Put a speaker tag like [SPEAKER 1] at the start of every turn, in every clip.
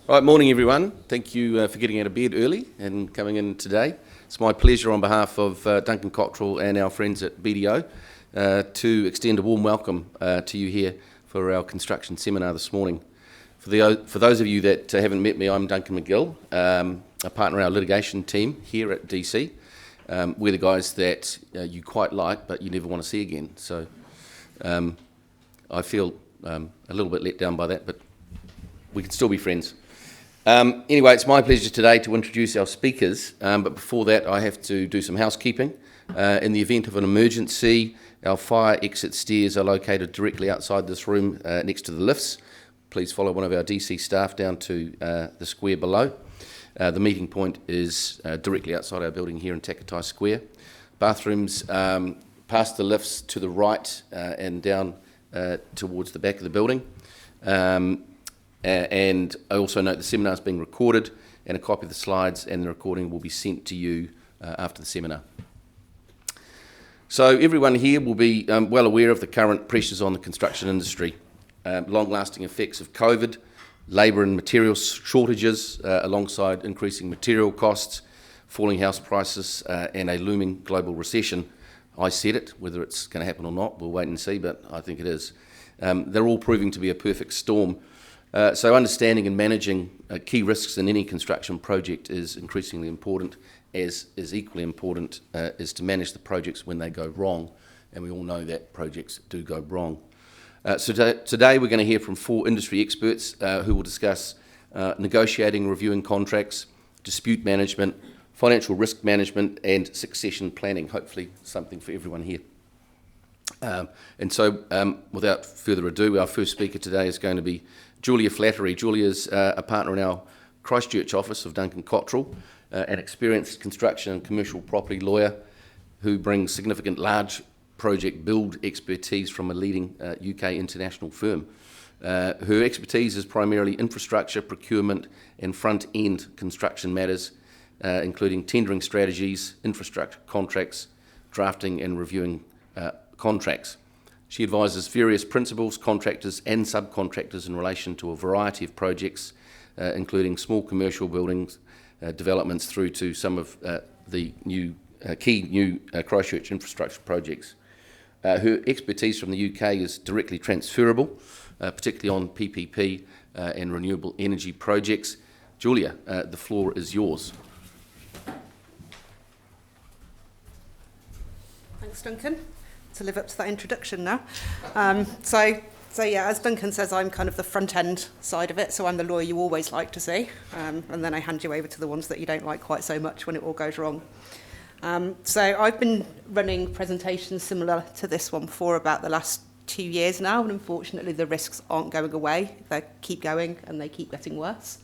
[SPEAKER 1] Right, morning everyone. Thank you for getting out of bed early and coming in today. It's my pleasure on behalf of Duncan Cotterill and our friends at BDO to extend a warm welcome to you here for our construction seminar this morning. For those of you that haven't met me, I'm Duncan McGill, a partner in our litigation team here at DC. We're the guys that you quite like but you never want to see again. So I feel a little bit let down by that, but we can still be friends. Anyway, it's my pleasure today to introduce our speakers, but before that I have to do some housekeeping. In the event of an emergency, our fire exit stairs are located directly outside this room next to the lifts. Please follow one of our DC staff down to the square below. The meeting point is directly outside our building here in Takatai Square. Bathrooms past the lifts to the right and down towards the back of the building. And I also note the seminar is being recorded, and a copy of the slides and the recording will be sent to you after the seminar. So everyone here will be well aware of the current pressures on the construction industry, long-lasting effects of COVID, labour and material shortages alongside increasing material costs, falling house prices and a looming global recession. I said it, whether it's going to happen or not, we'll wait and see, but I think it is. They're all proving to be a perfect storm. So understanding and managing key risks in any construction project is increasingly important, as is equally important is to manage the projects when they go wrong, and we all know that projects do go wrong. So today we're going to hear from 4 industry experts who will discuss negotiating, reviewing contracts, dispute management, financial risk management and succession planning, hopefully something for everyone here. And so without further ado, our first speaker today is going to be Julia Flattery. Julia's a partner in our Christchurch office of Duncan Cotterill, an experienced construction and commercial property lawyer who brings significant large project build expertise from a leading UK international firm. Her expertise is primarily infrastructure, procurement and front-end construction matters, including tendering strategies, infrastructure contracts, drafting and reviewing contracts. She advises various principals, contractors and subcontractors in relation to a variety of projects, including small commercial buildings, developments through to some of the key new Christchurch infrastructure projects. Her expertise from the UK is directly transferable, particularly on PPP and renewable energy projects. Julia, the floor is yours.
[SPEAKER 2] Thanks, Duncan. To live up to that introduction now. So yeah, as Duncan says, I'm kind of the front end side of it, so I'm the lawyer you always like to see, and then I hand you over to the ones that you don't like quite so much when it all goes wrong. So I've been running presentations similar to this one for about the last 2 years now, and unfortunately the risks aren't going away. They keep going and they keep getting worse.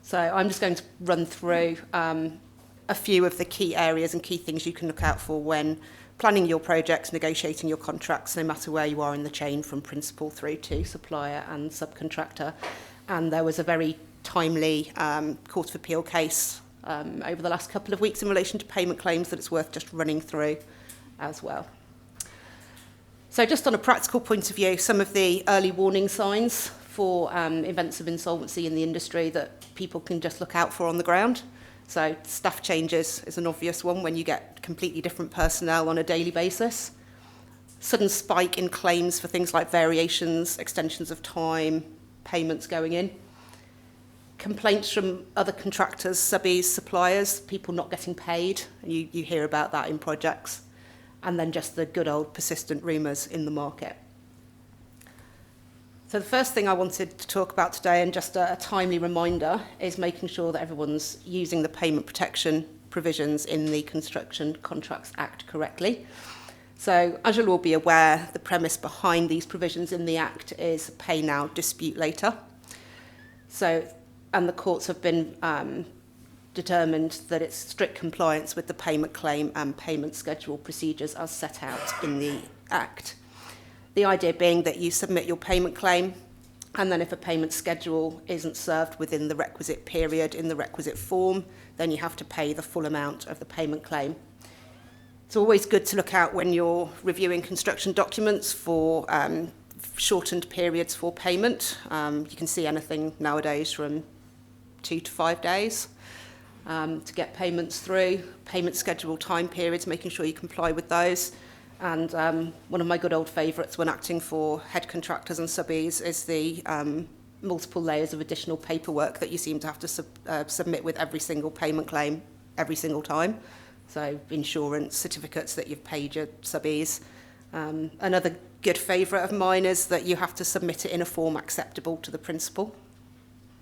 [SPEAKER 2] So I'm just going to run through a few of the key areas and key things you can look out for when planning your projects, negotiating your contracts, no matter where you are in the chain from principal through to supplier and subcontractor. And there was a very timely Court of Appeal case over the last couple of weeks in relation to payment claims that it's worth just running through as well. So just on a practical point of view, some of the early warning signs for events of insolvency in the industry that people can just look out for on the ground. So staff changes is an obvious one when you get completely different personnel on a daily basis. Sudden spike in claims for things like variations, extensions of time, payments going in. Complaints from other contractors, subbies, suppliers, people not getting paid. You hear about that in projects. And then just the good old persistent rumours in the market. So the first thing I wanted to talk about today, and just a timely reminder, is making sure that everyone's using the payment protection provisions in the Construction Contracts Act correctly. So as you'll all be aware, the premise behind these provisions in the Act is pay now, dispute later. So, and the courts have been determined that it's strict compliance with the payment claim and payment schedule procedures as set out in the Act. The idea being that you submit your payment claim, and then if a payment schedule isn't served within the requisite period in the requisite form, then you have to pay the full amount of the payment claim. It's always good to look out when you're reviewing construction documents for shortened periods for payment. You can see anything nowadays from 2 to 5 days to get payments through. Payment schedule time periods, making sure you comply with those. And one of my good old favourites when acting for head contractors and subbies is the multiple layers of additional paperwork that you seem to have to submit with every single payment claim every single time. So insurance, certificates that you've paid your subbies. Another good favourite of mine is that you have to submit it in a form acceptable to the principal.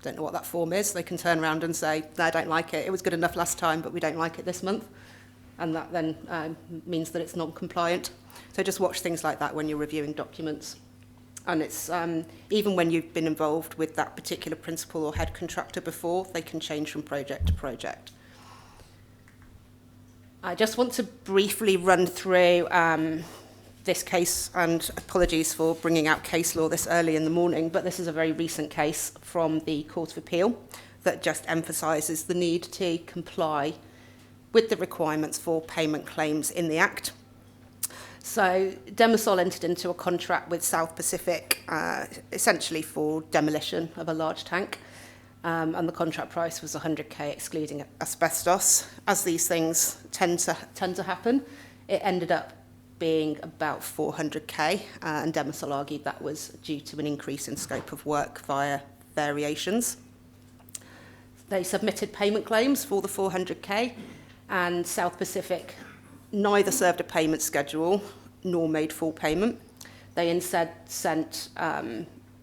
[SPEAKER 2] Don't know what that form is. They can turn around and say, no, I don't like it. It was good enough last time, but we don't like it this month. And that then means that it's non-compliant. So just watch things like that when you're reviewing documents. And it's even when you've been involved with that particular principal or head contractor before, they can change from project to project. I just want to briefly run through this case, and apologies for bringing out case law this early in the morning, but this is a very recent case from the Court of Appeal that just emphasises the need to comply with the requirements for payment claims in the Act. So Demisol entered into a contract with South Pacific essentially for demolition of a large tank, and the contract price was 100k excluding asbestos. As these things tend to happen, it ended up being about 400k, and Demisol argued that was due to an increase in scope of work via variations. They submitted payment claims for the 400k, and South Pacific neither served a payment schedule nor made full payment. They instead sent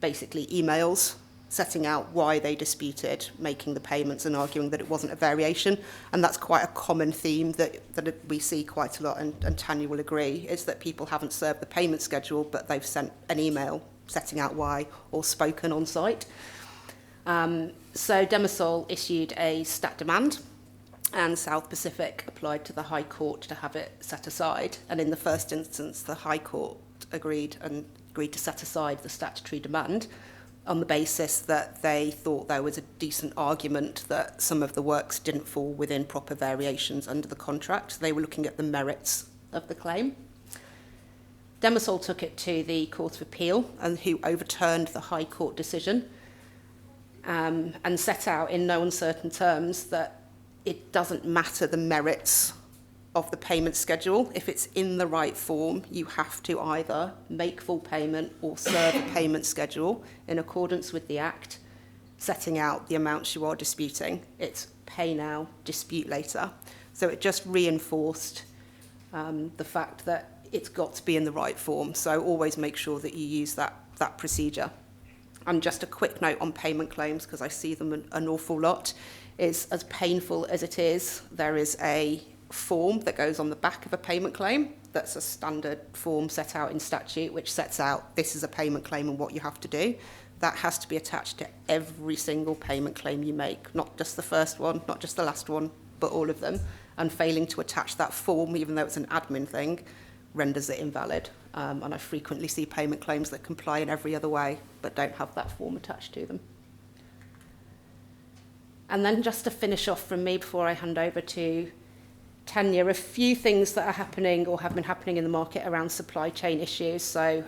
[SPEAKER 2] basically emails setting out why they disputed making the payments and arguing that it wasn't a variation. And that's quite a common theme that we see quite a lot, and Tanya will agree, is that people haven't served the payment schedule, but they've sent an email setting out why or spoken on site. So Demisol issued a stat demand, and South Pacific applied to the High Court to have it set aside. And in the first instance, the High Court agreed to set aside the statutory demand on the basis that they thought there was a decent argument that some of the works didn't fall within proper variations under the contract. They were looking at the merits of the claim. Demisol took it to the Court of Appeal, and who overturned the High Court decision and set out in no uncertain terms that it doesn't matter the merits of the payment schedule. If it's in the right form, you have to either make full payment or serve a payment schedule in accordance with the Act, setting out the amounts you are disputing. It's pay now, dispute later. So it just reinforced the fact that it's got to be in the right form. So always make sure that you use that procedure. And just a quick note on payment claims, because I see them an awful lot, is as painful as it is, there is a form that goes on the back of a payment claim. That's a standard form set out in statute, which sets out this is a payment claim and what you have to do. That has to be attached to every single payment claim you make, not just the first one, not just the last one, but all of them. And failing to attach that form, even though it's an admin thing, renders it invalid. And I frequently see payment claims that comply in every other way, but don't have that form attached to them. And then just to finish off from me before I hand over to Tanya, a few things that are happening or have been happening in the market around supply chain issues. So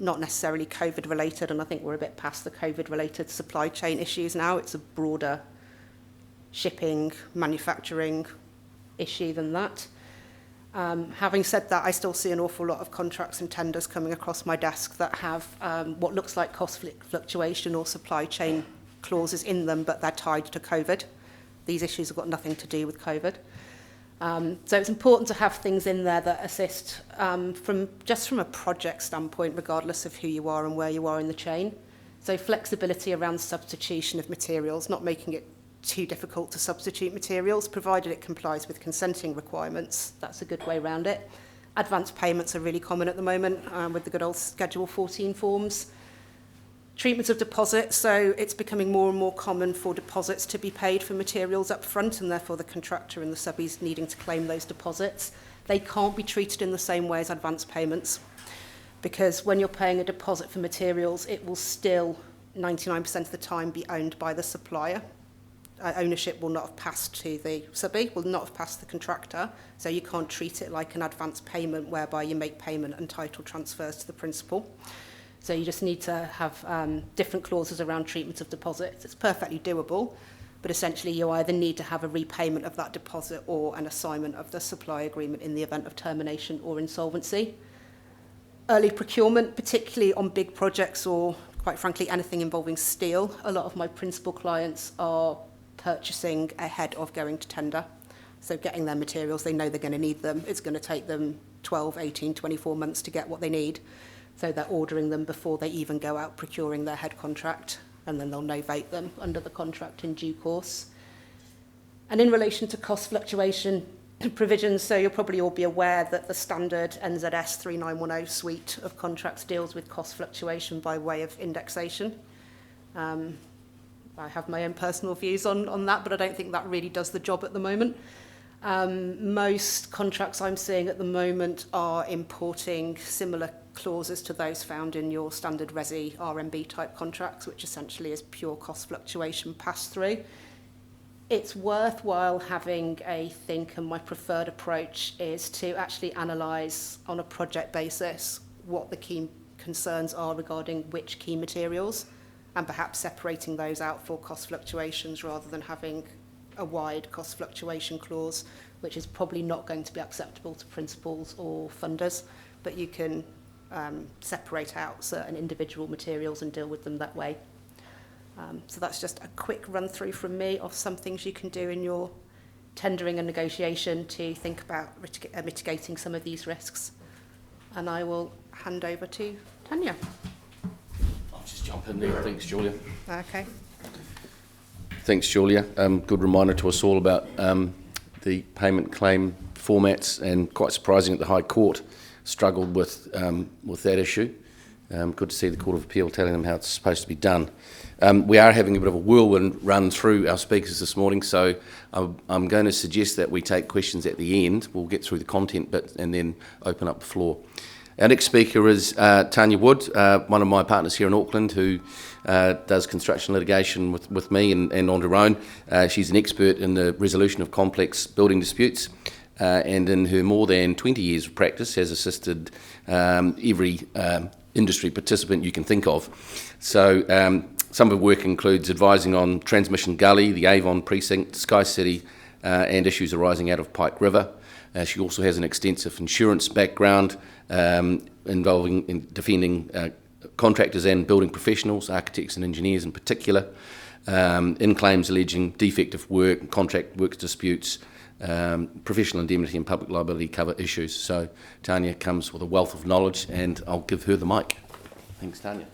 [SPEAKER 2] not necessarily COVID related, and I think we're a bit past the COVID related supply chain issues now. It's a broader shipping, manufacturing issue than that. Having said that, I still see an awful lot of contracts and tenders coming across my desk that have what looks like cost fluctuation or supply chain clauses in them, but they're tied to COVID. These issues have got nothing to do with COVID. So it's important to have things in there that assist from a project standpoint, regardless of who you are and where you are in the chain. So flexibility around substitution of materials, not making it too difficult to substitute materials, provided it complies with consenting requirements. That's a good way around it. Advance payments are really common at the moment with the good old Schedule 14 forms. Treatment of deposits, so it's becoming more and more common for deposits to be paid for materials up front, and therefore the contractor and the subbies needing to claim those deposits. They can't be treated in the same way as advance payments, because when you're paying a deposit for materials, it will still 99% of the time be owned by the supplier. Ownership will not have passed to the subbie, will not have passed the contractor, so you can't treat it like an advance payment whereby you make payment and title transfers to the principal. So you just need to have different clauses around treatment of deposits. It's perfectly doable, but essentially you either need to have a repayment of that deposit or an assignment of the supply agreement in the event of termination or insolvency. Early procurement, particularly on big projects or, quite frankly, anything involving steel, a lot of my principal clients are purchasing ahead of going to tender. So getting their materials, they know they're going to need them. It's going to take them 12, 18, 24 months to get what they need. So they're ordering them before they even go out procuring their head contract, and then they'll novate them under the contract in due course. And in relation to cost fluctuation provisions, so you'll probably all be aware that the standard NZS 3910 suite of contracts deals with cost fluctuation by way of indexation. I have my own personal views on that, but I don't think that really does the job at the moment. Most contracts I'm seeing at the moment are importing similar clauses to those found in your standard Resi RMB type contracts, which essentially is pure cost fluctuation pass-through. It's worthwhile having a think, and my preferred approach is to actually analyse on a project basis what the key concerns are regarding which key materials, and perhaps separating those out for cost fluctuations rather than having a wide cost fluctuation clause, which is probably not going to be acceptable to principals or funders, but you can separate out certain individual materials and deal with them that way. So that's just a quick run through from me of some things you can do in your tendering and negotiation to think about mitigating some of these risks. And I will hand over to Tanya.
[SPEAKER 1] I'll just jump in there. Thanks, Julia.
[SPEAKER 2] Okay.
[SPEAKER 1] Thanks, Julia. Good reminder to us all about the payment claim formats, and quite surprising that the High Court struggled with that issue. Good to see the Court of Appeal telling them how it's supposed to be done. We are having a bit of a whirlwind run through our speakers this morning, so I'm going to suggest that we take questions at the end. We'll get through the content bit and then open up the floor. Our next speaker is Tanya Wood, one of my partners here in Auckland, who does construction litigation with me and on her own. She's an expert in the resolution of complex building disputes, and in her more than 20 years of practice has assisted every industry participant you can think of. So some of her work includes advising on Transmission Gully, the Avon Precinct, Sky City, and issues arising out of Pike River. She also has an extensive insurance background involving in defending contractors and building professionals, architects and engineers in particular, in claims alleging defective work, contract work disputes, professional indemnity and public liability cover issues. So Tanya comes with a wealth of knowledge, and I'll give her the mic. Thanks, Tanya.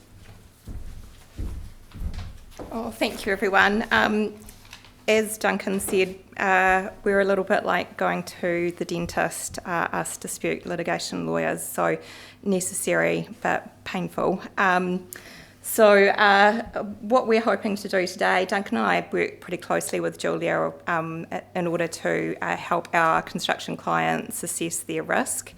[SPEAKER 3] Oh, thank you, everyone. As Duncan said, we're a little bit like going to the dentist, us dispute litigation lawyers, so necessary but painful. What we're hoping to do today, Duncan and I work pretty closely with Julia in order to help our construction clients assess their risk.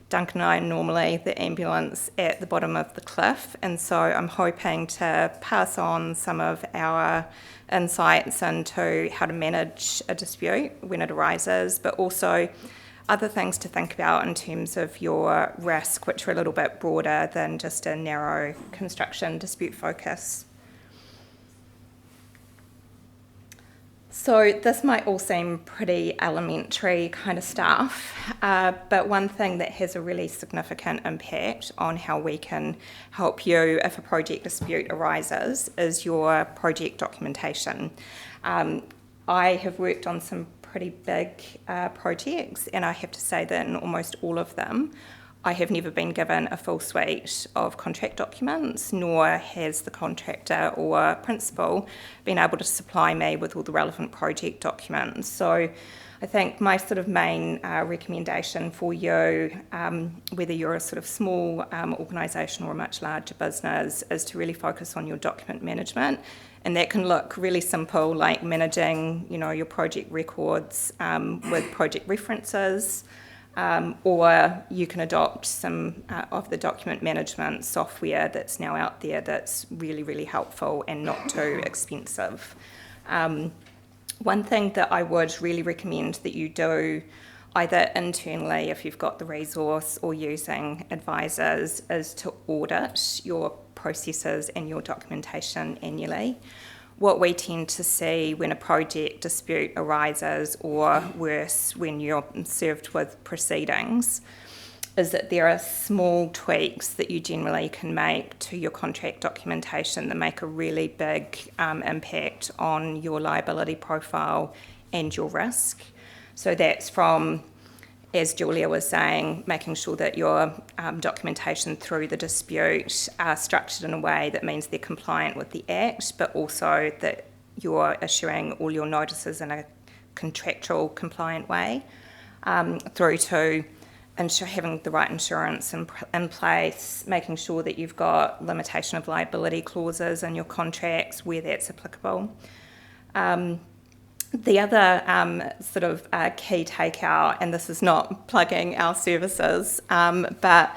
[SPEAKER 3] Duncan and I are normally the ambulance at the bottom of the cliff, and so I'm hoping to pass on some of our insights into how to manage a dispute when it arises, but also other things to think about in terms of your risk, which are a little bit broader than just a narrow construction dispute focus. So this might all seem pretty elementary kind of stuff, but one thing that has a really significant impact on how we can help you if a project dispute arises is your project documentation. I have worked on some pretty big projects, and I have to say that in almost all of them, I have never been given a full suite of contract documents, nor has the contractor or principal been able to supply me with all the relevant project documents. So I think my sort of main recommendation for you, whether you're a sort of small organisation or a much larger business, is to really focus on your document management. And that can look really simple, like managing, your project records with project references, or you can adopt some of the document management software that's now out there that's really, really helpful and not too expensive. One thing that I would really recommend that you do, either internally if you've got the resource or using advisors, is to audit your processes and your documentation annually. what we tend to see when a project dispute arises, or worse, when you're served with proceedings, is that there are small tweaks that you generally can make to your contract documentation that make a really big impact on your liability profile and your risk. So that's from, as Julia was saying, making sure that your documentation through the dispute are structured in a way that means they're compliant with the Act, but also that you're issuing all your notices in a contractual compliant way, through to having the right insurance in place, making sure that you've got limitation of liability clauses in your contracts where that's applicable. The other sort of key takeout, and this is not plugging our services, but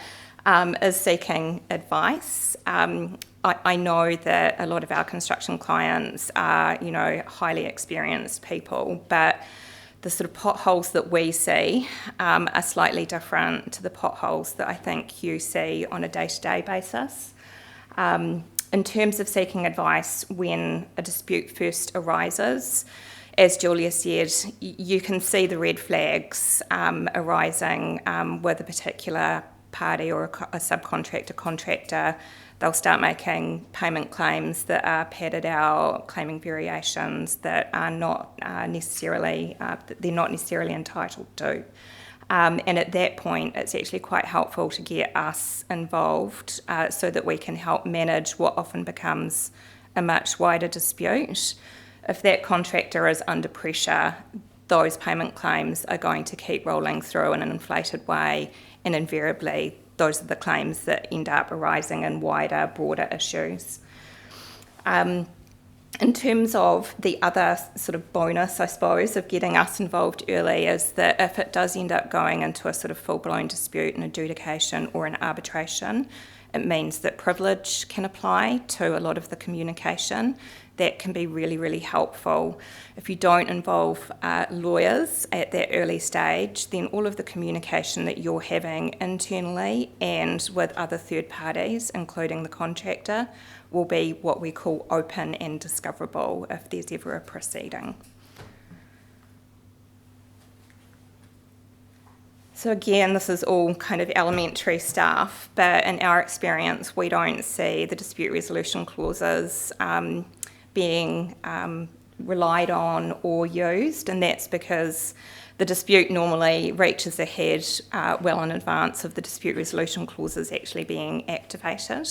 [SPEAKER 3] is seeking advice. I know that a lot of our construction clients are, highly experienced people, but the sort of potholes that we see are slightly different to the potholes that I think you see on a day-to-day basis. In terms of seeking advice when a dispute first arises, as Julia said, you can see the red flags arising with a particular party or a subcontractor, contractor. They'll start making payment claims that are padded out, claiming variations that are not necessarily entitled to. And at that point, it's actually quite helpful to get us involved so that we can help manage what often becomes a much wider dispute. If that contractor is under pressure, those payment claims are going to keep rolling through in an inflated way, and invariably those are the claims that end up arising in wider, broader issues. In terms of the other sort of bonus, I suppose, of getting us involved early is that if it does end up going into a sort of full-blown dispute, an adjudication or an arbitration, it means that privilege can apply to a lot of the communication. That can be really, really helpful. If you don't involve lawyers at that early stage, then all of the communication that you're having internally and with other third parties, including the contractor, will be what we call open and discoverable if there's ever a proceeding. So again, this is all kind of elementary stuff, but in our experience, we don't see the dispute resolution clauses being relied on or used, and that's because the dispute normally reaches ahead well in advance of the dispute resolution clauses actually being activated.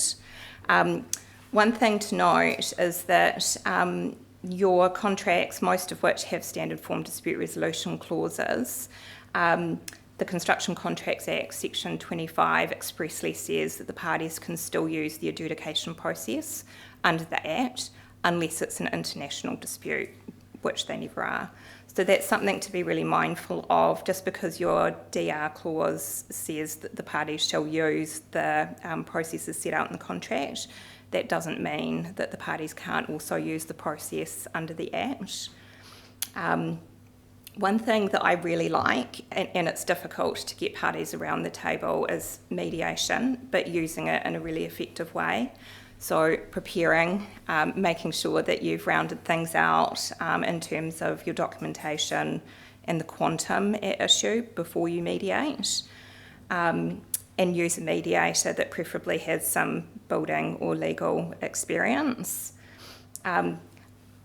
[SPEAKER 3] One thing to note is that your contracts, most of which have standard form dispute resolution clauses, the Construction Contracts Act, Section 25, expressly says that the parties can still use the adjudication process under the Act unless it's an international dispute, which they never are. So that's something to be really mindful of. Just because your DR clause says that the parties shall use the processes set out in the contract, that doesn't mean that the parties can't also use the process under the Act. One thing that I really like, and it's difficult to get parties around the table, is mediation, but using it in a really effective way. So preparing, making sure that you've rounded things out in terms of your documentation and the quantum at issue before you mediate, and use a mediator that preferably has some building or legal experience.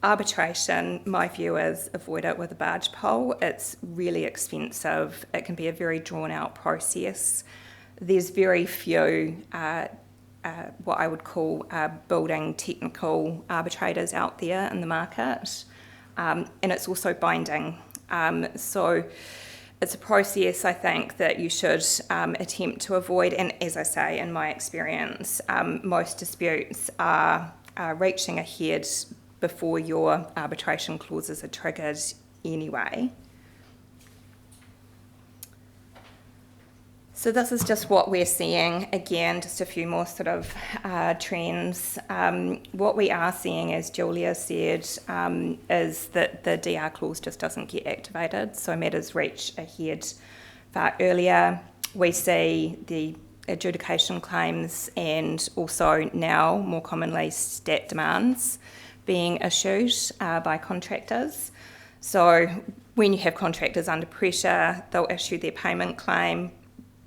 [SPEAKER 3] Arbitration, my view is avoid it with a barge pole. It's really expensive. It can be a very drawn-out process. There's very few what I would call building technical arbitrators out there in the market, and it's also binding. So it's a process, I think, that you should attempt to avoid, and as I say, in my experience, most disputes are reaching a head before your arbitration clauses are triggered anyway. So this is just what we're seeing. Again, just a few more sort of trends. What we are seeing, as Julia said, is that the DR clause just doesn't get activated, so matters reach a head far earlier. We see the adjudication claims and also now, more commonly, stat demands being issued by contractors. So when you have contractors under pressure, they'll issue their payment claim,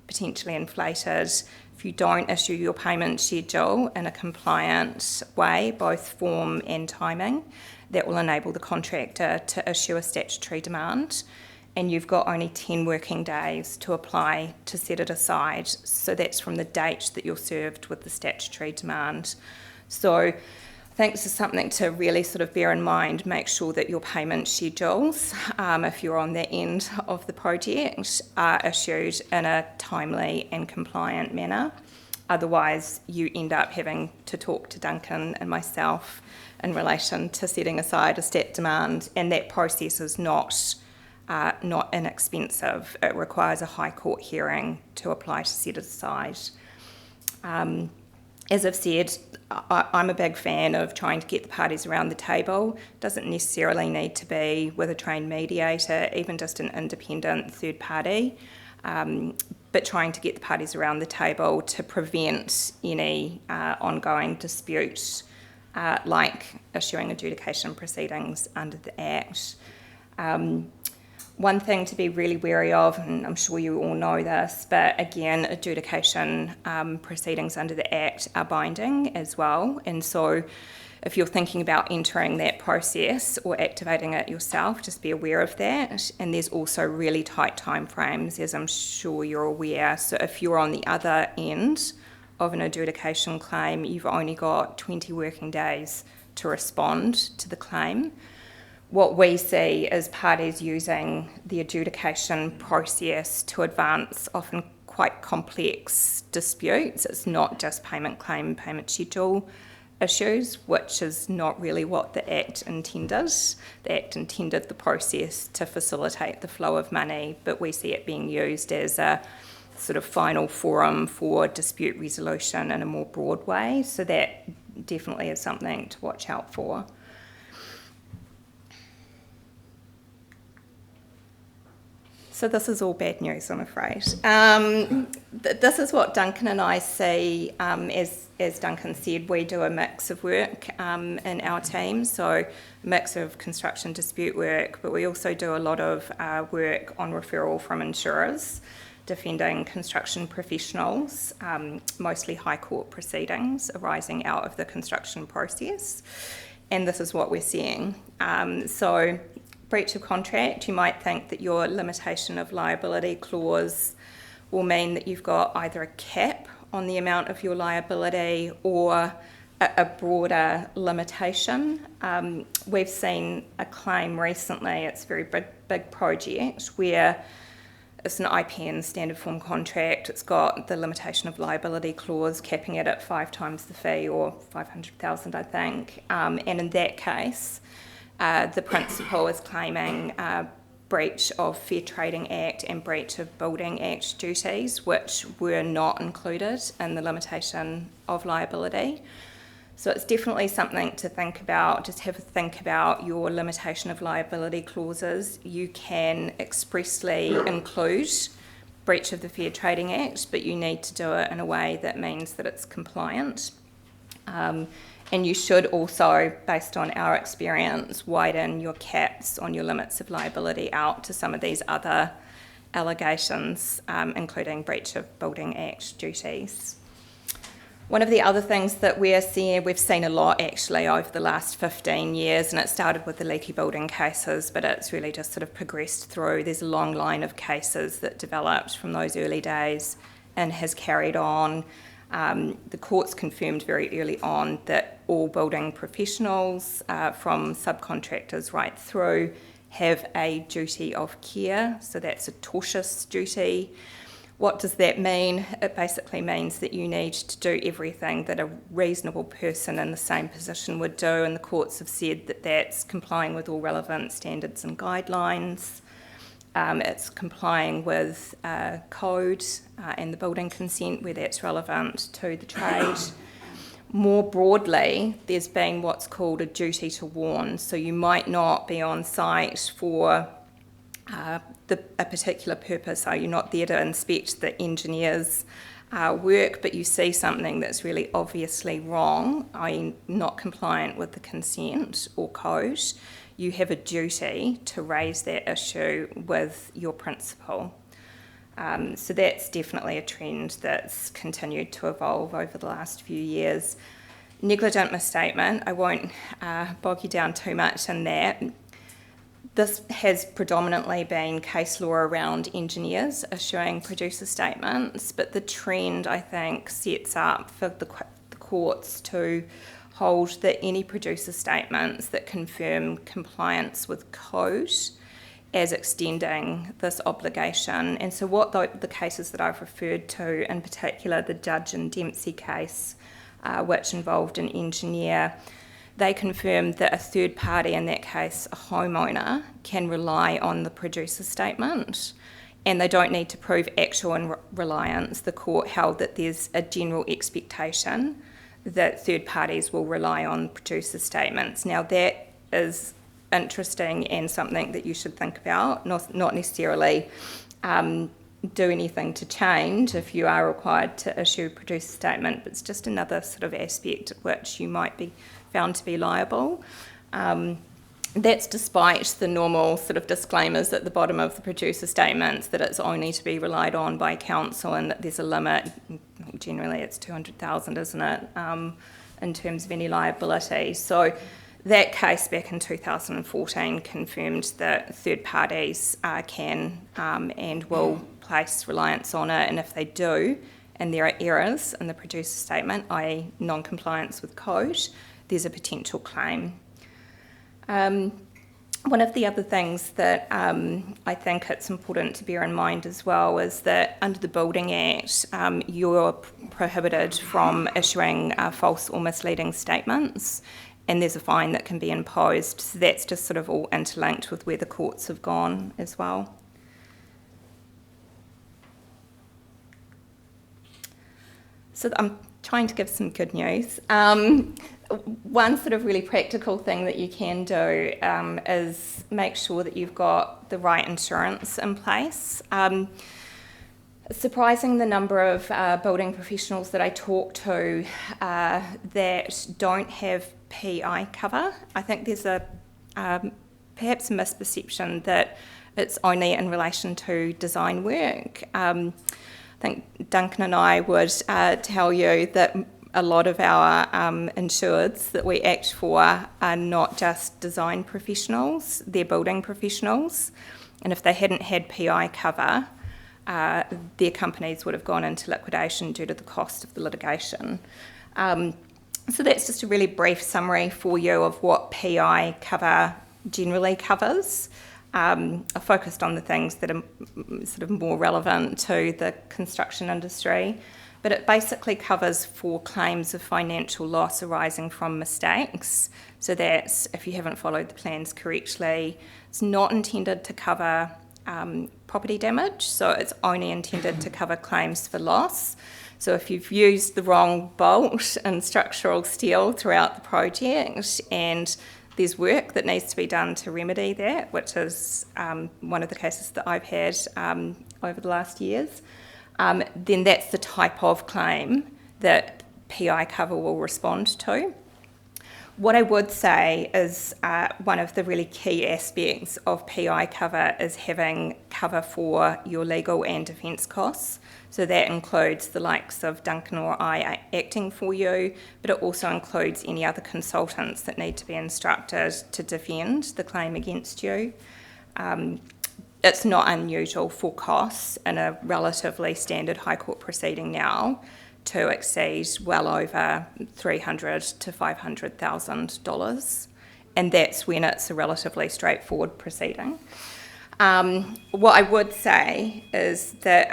[SPEAKER 3] potentially inflated. If you don't issue your payment schedule in a compliant way, both form and timing, that will enable the contractor to issue a statutory demand, and you've got only 10 working days to apply to set it aside. So that's from the date that you're served with the statutory demand. So I think this is something to really sort of bear in mind. Make sure that your payment schedules, if you're on the end of the project, are issued in a timely and compliant manner. Otherwise, you end up having to talk to Duncan and myself in relation to setting aside a stat demand, and that process is not inexpensive. It requires a High Court hearing to apply to set it aside. As I've said, I'm a big fan of trying to get the parties around the table. It doesn't necessarily need to be with a trained mediator, even just an independent third party, but trying to get the parties around the table to prevent any ongoing disputes, like issuing adjudication proceedings under the Act. One thing to be really wary of, and I'm sure you all know this, but again, adjudication proceedings under the Act are binding as well. And so if you're thinking about entering that process or activating it yourself, just be aware of that. And there's also really tight timeframes, as I'm sure you're aware. So if you're on the other end of an adjudication claim, you've only got 20 working days to respond to the claim. What we see is parties using the adjudication process to advance often quite complex disputes. It's not just payment claim, payment schedule issues, which is not really what the Act intended. The Act intended the process to facilitate the flow of money, but we see it being used as a sort of final forum for dispute resolution in a more broad way. So that definitely is something to watch out for. So this is all bad news, I'm afraid. This is what Duncan and I see. As Duncan said, we do a mix of work in our team, so a mix of construction dispute work, but we also do a lot of work on referral from insurers, defending construction professionals, mostly High Court proceedings arising out of the construction process. And this is what we're seeing. So breach of contract, you might think that your limitation of liability clause will mean that you've got either a cap on the amount of your liability or a broader limitation. We've seen a claim recently, it's a very big project, where it's an IPN standard form contract. It's got the limitation of liability clause capping it at 5 times the fee, or 500,000 I think, and in that case the principal is claiming breach of Fair Trading Act and breach of Building Act duties, which were not included in the limitation of liability. So it's definitely something to think about. Just have a think about your limitation of liability clauses. You can expressly include breach of the Fair Trading Act, but you need to do it in a way that means that it's compliant. And you should also, based on our experience, widen your caps on your limits of liability out to some of these other allegations, including breach of Building Act duties. One of the other things that we've seen a lot actually over the last 15 years, and it started with the leaky building cases, but it's really just sort of progressed through. There's a long line of cases that developed from those early days and has carried on. The courts confirmed very early on that all building professionals, from subcontractors right through, have a duty of care, so that's a tortious duty. What does that mean? It basically means that you need to do everything that a reasonable person in the same position would do, and the courts have said that that's complying with all relevant standards and guidelines. It's complying with code and the building consent where that's relevant to the trade. More broadly, there's been what's called a duty to warn. So you might not be on site for a particular purpose. So you're not there to inspect the engineer's work, but you see something that's really obviously wrong, i.e. not compliant with the consent or code, you have a duty to raise that issue with your principal. So that's definitely a trend that's continued to evolve over the last few years. Negligent misstatement, I won't bog you down too much in that. This has predominantly been case law around engineers issuing producer statements, but the trend, I think, sets up for the courts to hold that any producer statements that confirm compliance with code as extending this obligation. And so what the cases that I've referred to, in particular the Judge and Dempsey case, which involved an engineer, they confirmed that a third party, in that case a homeowner, can rely on the producer statement and they don't need to prove actual reliance. The court held that there's a general expectation that third parties will rely on producer statements. Now that is interesting and something that you should think about, not necessarily do anything to change if you are required to issue a producer statement, but it's just another sort of aspect at which you might be found to be liable. That's despite the normal sort of disclaimers at the bottom of the producer statements that it's only to be relied on by counsel and that there's a limit. Generally it's $200,000, isn't it, in terms of any liability. So that case back in 2014 confirmed that third parties can and will place reliance on it, and if they do and there are errors in the producer statement, i.e. non-compliance with code, there's a potential claim. One of the other things that I think it's important to bear in mind as well is that under the Building Act, you're prohibited from issuing false or misleading statements, and there's a fine that can be imposed. So that's just sort of all interlinked with where the courts have gone as well. So I'm trying to give some good news. One sort of really practical thing that you can do is make sure that you've got the right insurance in place. Surprising the number of building professionals that I talk to that don't have PI cover. I think there's perhaps a misperception that it's only in relation to design work. I think Duncan and I would tell you that a lot of our insureds that we act for are not just design professionals, they're building professionals. And if they hadn't had PI cover, their companies would have gone into liquidation due to the cost of the litigation. So that's just a really brief summary for you of what PI cover generally covers. I focused on the things that are sort of more relevant to the construction industry, but it basically covers for claims of financial loss arising from mistakes. So that's if you haven't followed the plans correctly. It's not intended to cover property damage, so it's only intended to cover claims for loss. So if you've used the wrong bolt and structural steel throughout the project and there's work that needs to be done to remedy that, which is one of the cases that I've had over the last years, then that's the type of claim that PI cover will respond to. What I would say is one of the really key aspects of PI cover is having cover for your legal and defence costs. So that includes the likes of Duncan or I acting for you, but it also includes any other consultants that need to be instructed to defend the claim against you. It's not unusual for costs in a relatively standard High Court proceeding now to exceed well over $300,000 to $500,000, and that's when it's a relatively straightforward proceeding. What I would say is that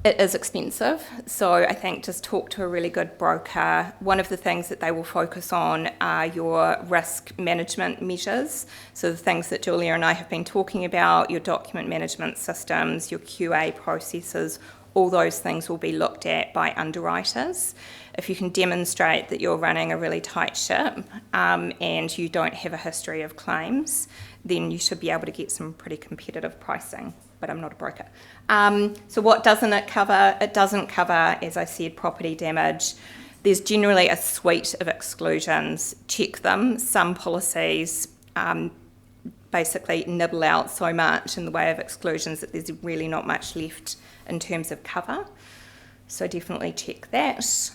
[SPEAKER 3] it is expensive, so I think just talk to a really good broker. One of the things that they will focus on are your risk management measures, so the things that Julia and I have been talking about, your document management systems, your QA processes, all those things will be looked at by underwriters. If you can demonstrate that you're running a really tight ship and you don't have a history of claims, then you should be able to get some pretty competitive pricing. but I'm not a broker. So what doesn't it cover? It doesn't cover, as I said, property damage. There's generally a suite of exclusions. Check them. Some policies basically nibble out so much in the way of exclusions that there's really not much left in terms of cover. So definitely check that.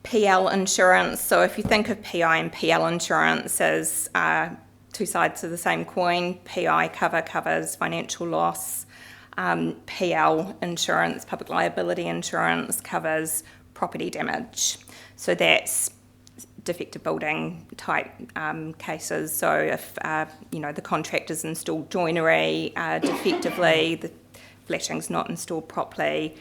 [SPEAKER 3] PL insurance. So if you think of PI and PL insurance as two sides of the same coin, PI cover covers financial loss. PL insurance, public liability insurance, covers property damage. So that's defective building type cases. So if the contractor's installed joinery defectively, the flatting's not installed properly,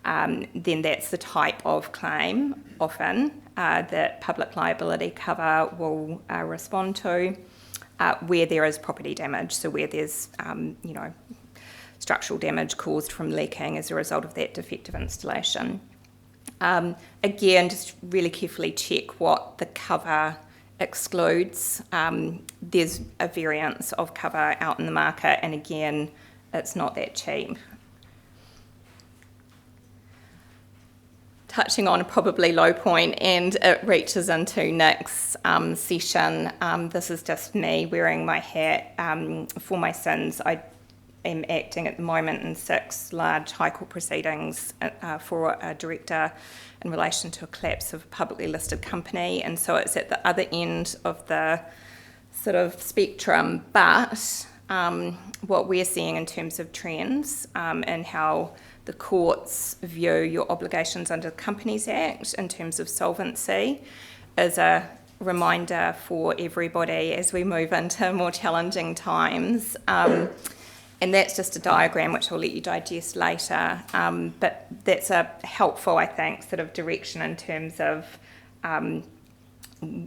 [SPEAKER 3] then that's the type of claim often that public liability cover will respond to, where there is property damage. So where there's structural damage caused from leaking as a result of that defective installation. Again, just really carefully check what the cover excludes. There's a variance of cover out in the market, and again, it's not that cheap. Touching on a probably low point, and it reaches into Nick's session. This is just me wearing my hat for my sins. I am acting at the moment in 6 large High Court proceedings for a director in relation to a collapse of a publicly listed company, and so it's at the other end of the sort of spectrum. But what we're seeing in terms of trends and how the courts view your obligations under the Companies Act in terms of solvency is a reminder for everybody as we move into more challenging times. And that's just a diagram which I'll let you digest later. But that's a helpful, I think, sort of direction in terms of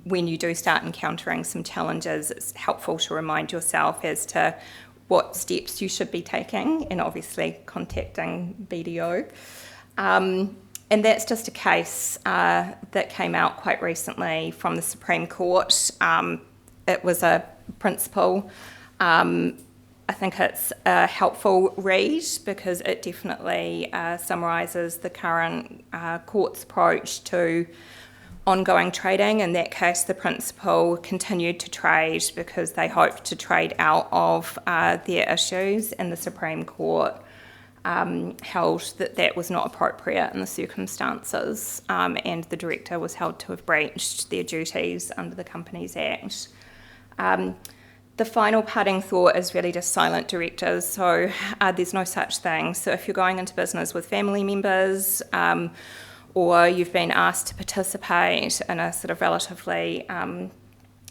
[SPEAKER 3] when you do start encountering some challenges, it's helpful to remind yourself as to what steps you should be taking, and obviously contacting BDO. And that's just a case that came out quite recently from the Supreme Court. It was a principle. I think it's a helpful read because it definitely summarises the current court's approach to ongoing trading. In that case, the principal continued to trade because they hoped to trade out of their issues, and the Supreme Court held that that was not appropriate in the circumstances, and the director was held to have breached their duties under the Companies Act. The final parting thought is really just silent directors. So there's no such thing. So if you're going into business with family members, or you've been asked to participate in a sort of relatively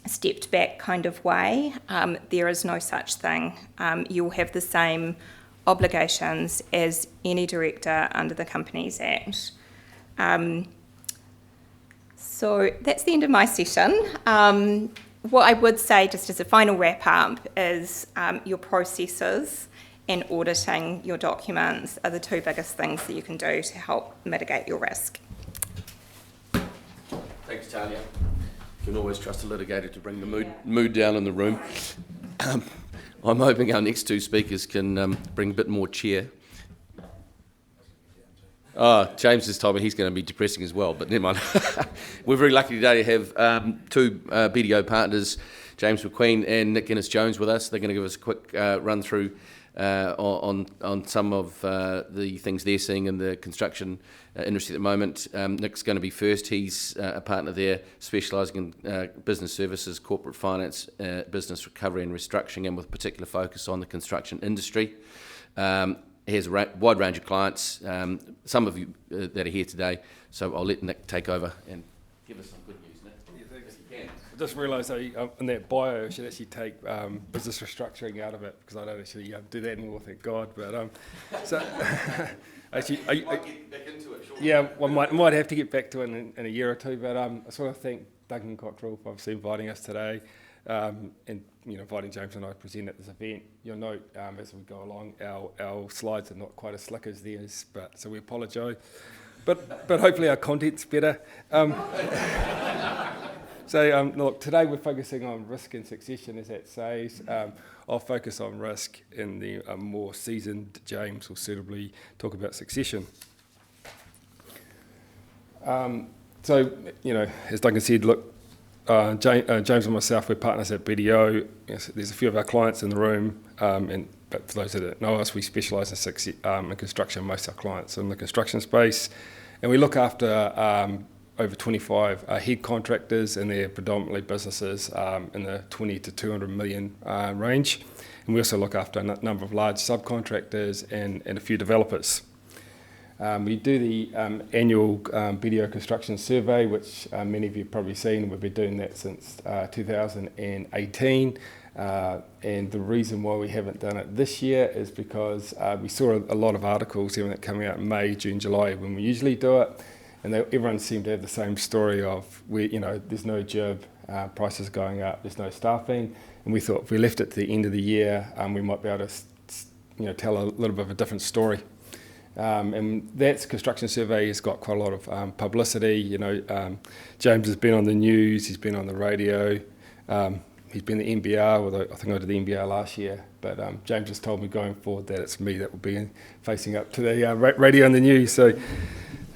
[SPEAKER 3] stepped back kind of way, there is no such thing. You'll have the same obligations as any director under the Companies Act. So that's the end of my session. What I would say, just as a final wrap-up, is your processes and auditing your documents are the 2 biggest things that you can do to help mitigate your risk.
[SPEAKER 1] Thanks, Tanya. You can always trust a litigator to bring the mood down in the room. I'm hoping our next 2 speakers can bring a bit more cheer. Oh, James has told me he's going to be depressing as well, but never mind. We're very lucky today to have 2 BDO partners, James MacQueen and Nick Guinness-Jones, with us. They're going to give us a quick run through on some of the things they're seeing in the construction industry at the moment. Nick's going to be first. He's a partner there, specialising in business services, corporate finance, business recovery and restructuring, and with particular focus on the construction industry. He has a wide range of clients, some of you that are here today, so I'll let Nick take over and give us some good news, Nick.
[SPEAKER 4] Yeah, thanks.
[SPEAKER 1] If you can.
[SPEAKER 4] I just realised in that bio I should actually take business restructuring out of it, because I don't actually do that anymore, thank God. But so actually,
[SPEAKER 1] you might get back into it, sure.
[SPEAKER 4] yeah, I might have to get back to it in a year or 2. But I just want to thank Duncan Cotterill for obviously inviting us today, and inviting James and I to present at this event. You'll note as we go along, our slides are not quite as slick as theirs, so we apologise. But hopefully our content's better. So look, today we're focusing on risk and succession, as that says. I'll focus on risk, and the more seasoned James will suitably talk about succession. So, as Duncan said, look, James and myself, we're partners at BDO. Yes, there's a few of our clients in the room, but for those that don't know us, we specialise in construction. Most of our clients are in the construction space, and we look after over 25 head contractors, and they're predominantly businesses in the 20 to 200 million range. And we also look after a number of large subcontractors and a few developers. We do the annual BDO construction survey, which many of you have probably seen. We've been doing that since 2018. And the reason why we haven't done it this year is because we saw a lot of articles coming out in May, June, July when we usually do it. And everyone seemed to have the same story of, there's no job, prices are going up, there's no staffing. And we thought if we left it to the end of the year, we might be able to tell a little bit of a different story. And that construction survey has got quite a lot of publicity. James has been on the news, he's been on the radio, he's been the NBR, although I think I did the NBR last year. But James has told me going forward that it's me that will be facing up to the radio and the news. So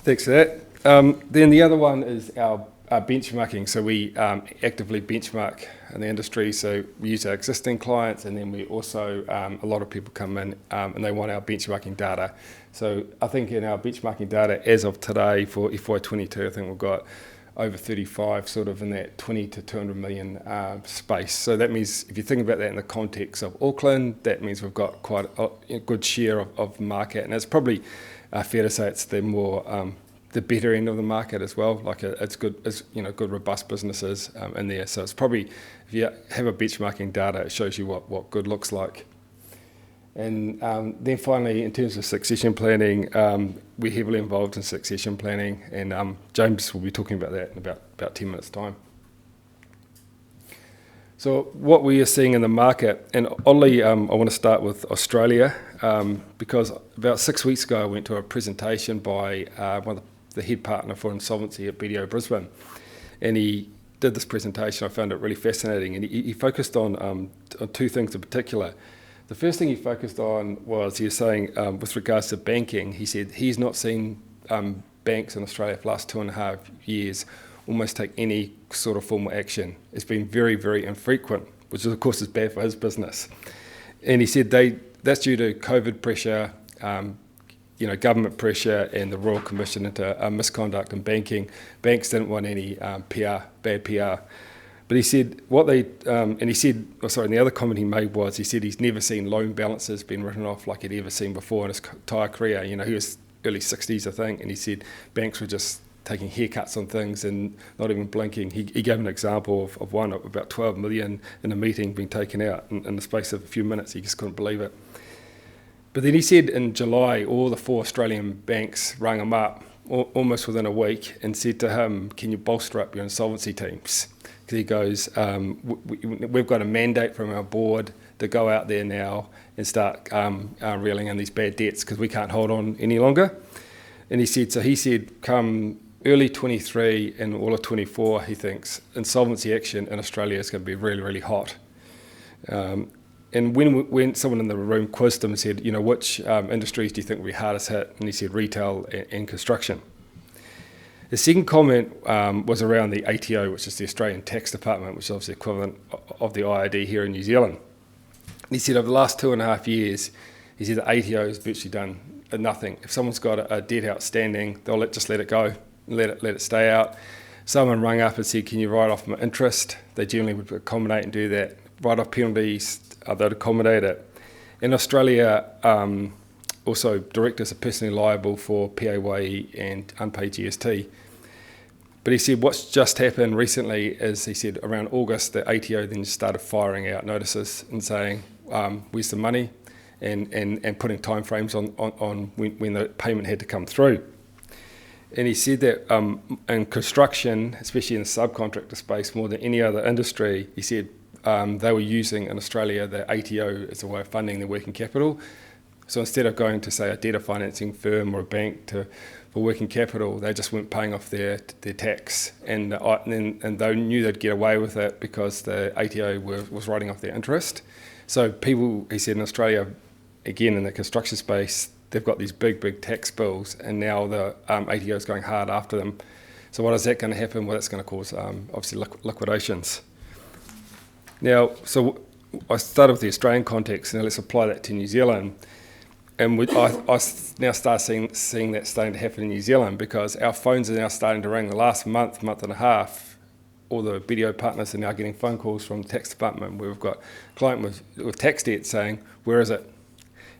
[SPEAKER 4] thanks for that. Then the other one is our benchmarking. So we actively benchmark in the industry. So we use our existing clients, and then we also, a lot of people come in and they want our benchmarking data. So I think in our benchmarking data as of today for FY22, I think we've got over 35 sort of in that 20 to 200 million space. So that means if you think about that in the context of Auckland, that means we've got quite a good share of market. And it's probably fair to say it's the more the better end of the market as well. Like it's good, good robust businesses in there. So it's probably, if you have a benchmarking data, it shows you what good looks like. And then finally, in terms of succession planning, we're heavily involved in succession planning, and James will be talking about that in about 10 minutes' time. So what we are seeing in the market, and oddly, I want to start with Australia, because about 6 weeks ago I went to a presentation by one of the head partner for insolvency at BDO Brisbane, and he did this presentation. I found it really fascinating, and he focused on two things in particular. The first thing he focused on was, he was saying, with regards to banking, he said he's not seen banks in Australia for the last 2.5 years almost take any sort of formal action. It's been very, very infrequent, which of course is bad for his business. And he said that's due to COVID pressure, government pressure, and the Royal Commission into misconduct in banking. Banks didn't want any bad PR. But he said and the other comment he made was, he said he's never seen loan balances being written off like he'd ever seen before in his entire career. He was early 60s, I think, and he said banks were just taking haircuts on things and not even blinking. He gave an example of one of about 12 million in a meeting being taken out in the space of a few minutes. He just couldn't believe it. But then he said in July, all the 4 Australian banks rang him up almost within a week and said to him, can you bolster up your insolvency teams? Because he goes, we've got a mandate from our board to go out there now and start reeling in these bad debts because we can't hold on any longer. And he said, come early 23 and all of 24, he thinks insolvency action in Australia is going to be really, really hot. And when someone in the room quizzed him and said, which industries do you think will be hardest hit? And he said retail and construction. The second comment was around the ATO, which is the Australian Tax Department, which is obviously equivalent of the IRD here in New Zealand. And he said over the last 2.5 years, he said the ATO has virtually done nothing. If someone's got a debt outstanding, they'll just let it go, let it stay out. Someone rang up and said, can you write off my interest? They generally would accommodate and do that. Write off penalties, they'd accommodate it. In Australia, also directors are personally liable for PAYE and unpaid GST. But he said what's just happened recently is, he said around August, the ATO then started firing out notices and saying, where's the money? And putting timeframes on when the payment had to come through. And he said that in construction, especially in the subcontractor space, more than any other industry, he said they were using in Australia the ATO as a way of funding their working capital. So instead of going to, say, a debtor financing firm or a bank to for working capital, they just weren't paying off their tax, and they knew they'd get away with it because the ATO was writing off their interest. So people, he said, in Australia, again in the construction space, they've got these big tax bills, and now the ATO is going hard after them. So what is that going to happen? Well, that's going to cause obviously liquidations. Now, so I started with the Australian context, and let's apply that to New Zealand. And I now start seeing that starting to happen in New Zealand, because our phones are now starting to ring. The last month and a half, all the BDO partners are now getting phone calls from the tax department where we've got a client with tax debt saying, where is it?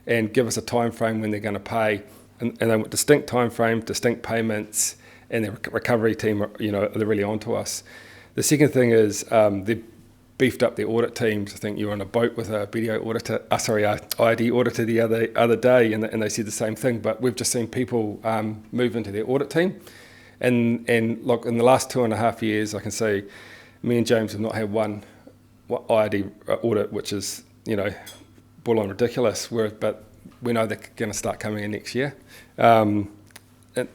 [SPEAKER 4] And give us a time frame when they're going to pay. And they want distinct time frame, distinct payments, and the recovery team, they're really onto us. The second thing is they've beefed up their audit teams. I think you were on a boat with a BDO auditor, ID auditor the other day, and they said the same thing. But we've just seen people move into their audit team, and look, in the last 2.5 years, I can say, me and James have not had one ID audit, which is borderline ridiculous. But we know they're going to start coming in next year. And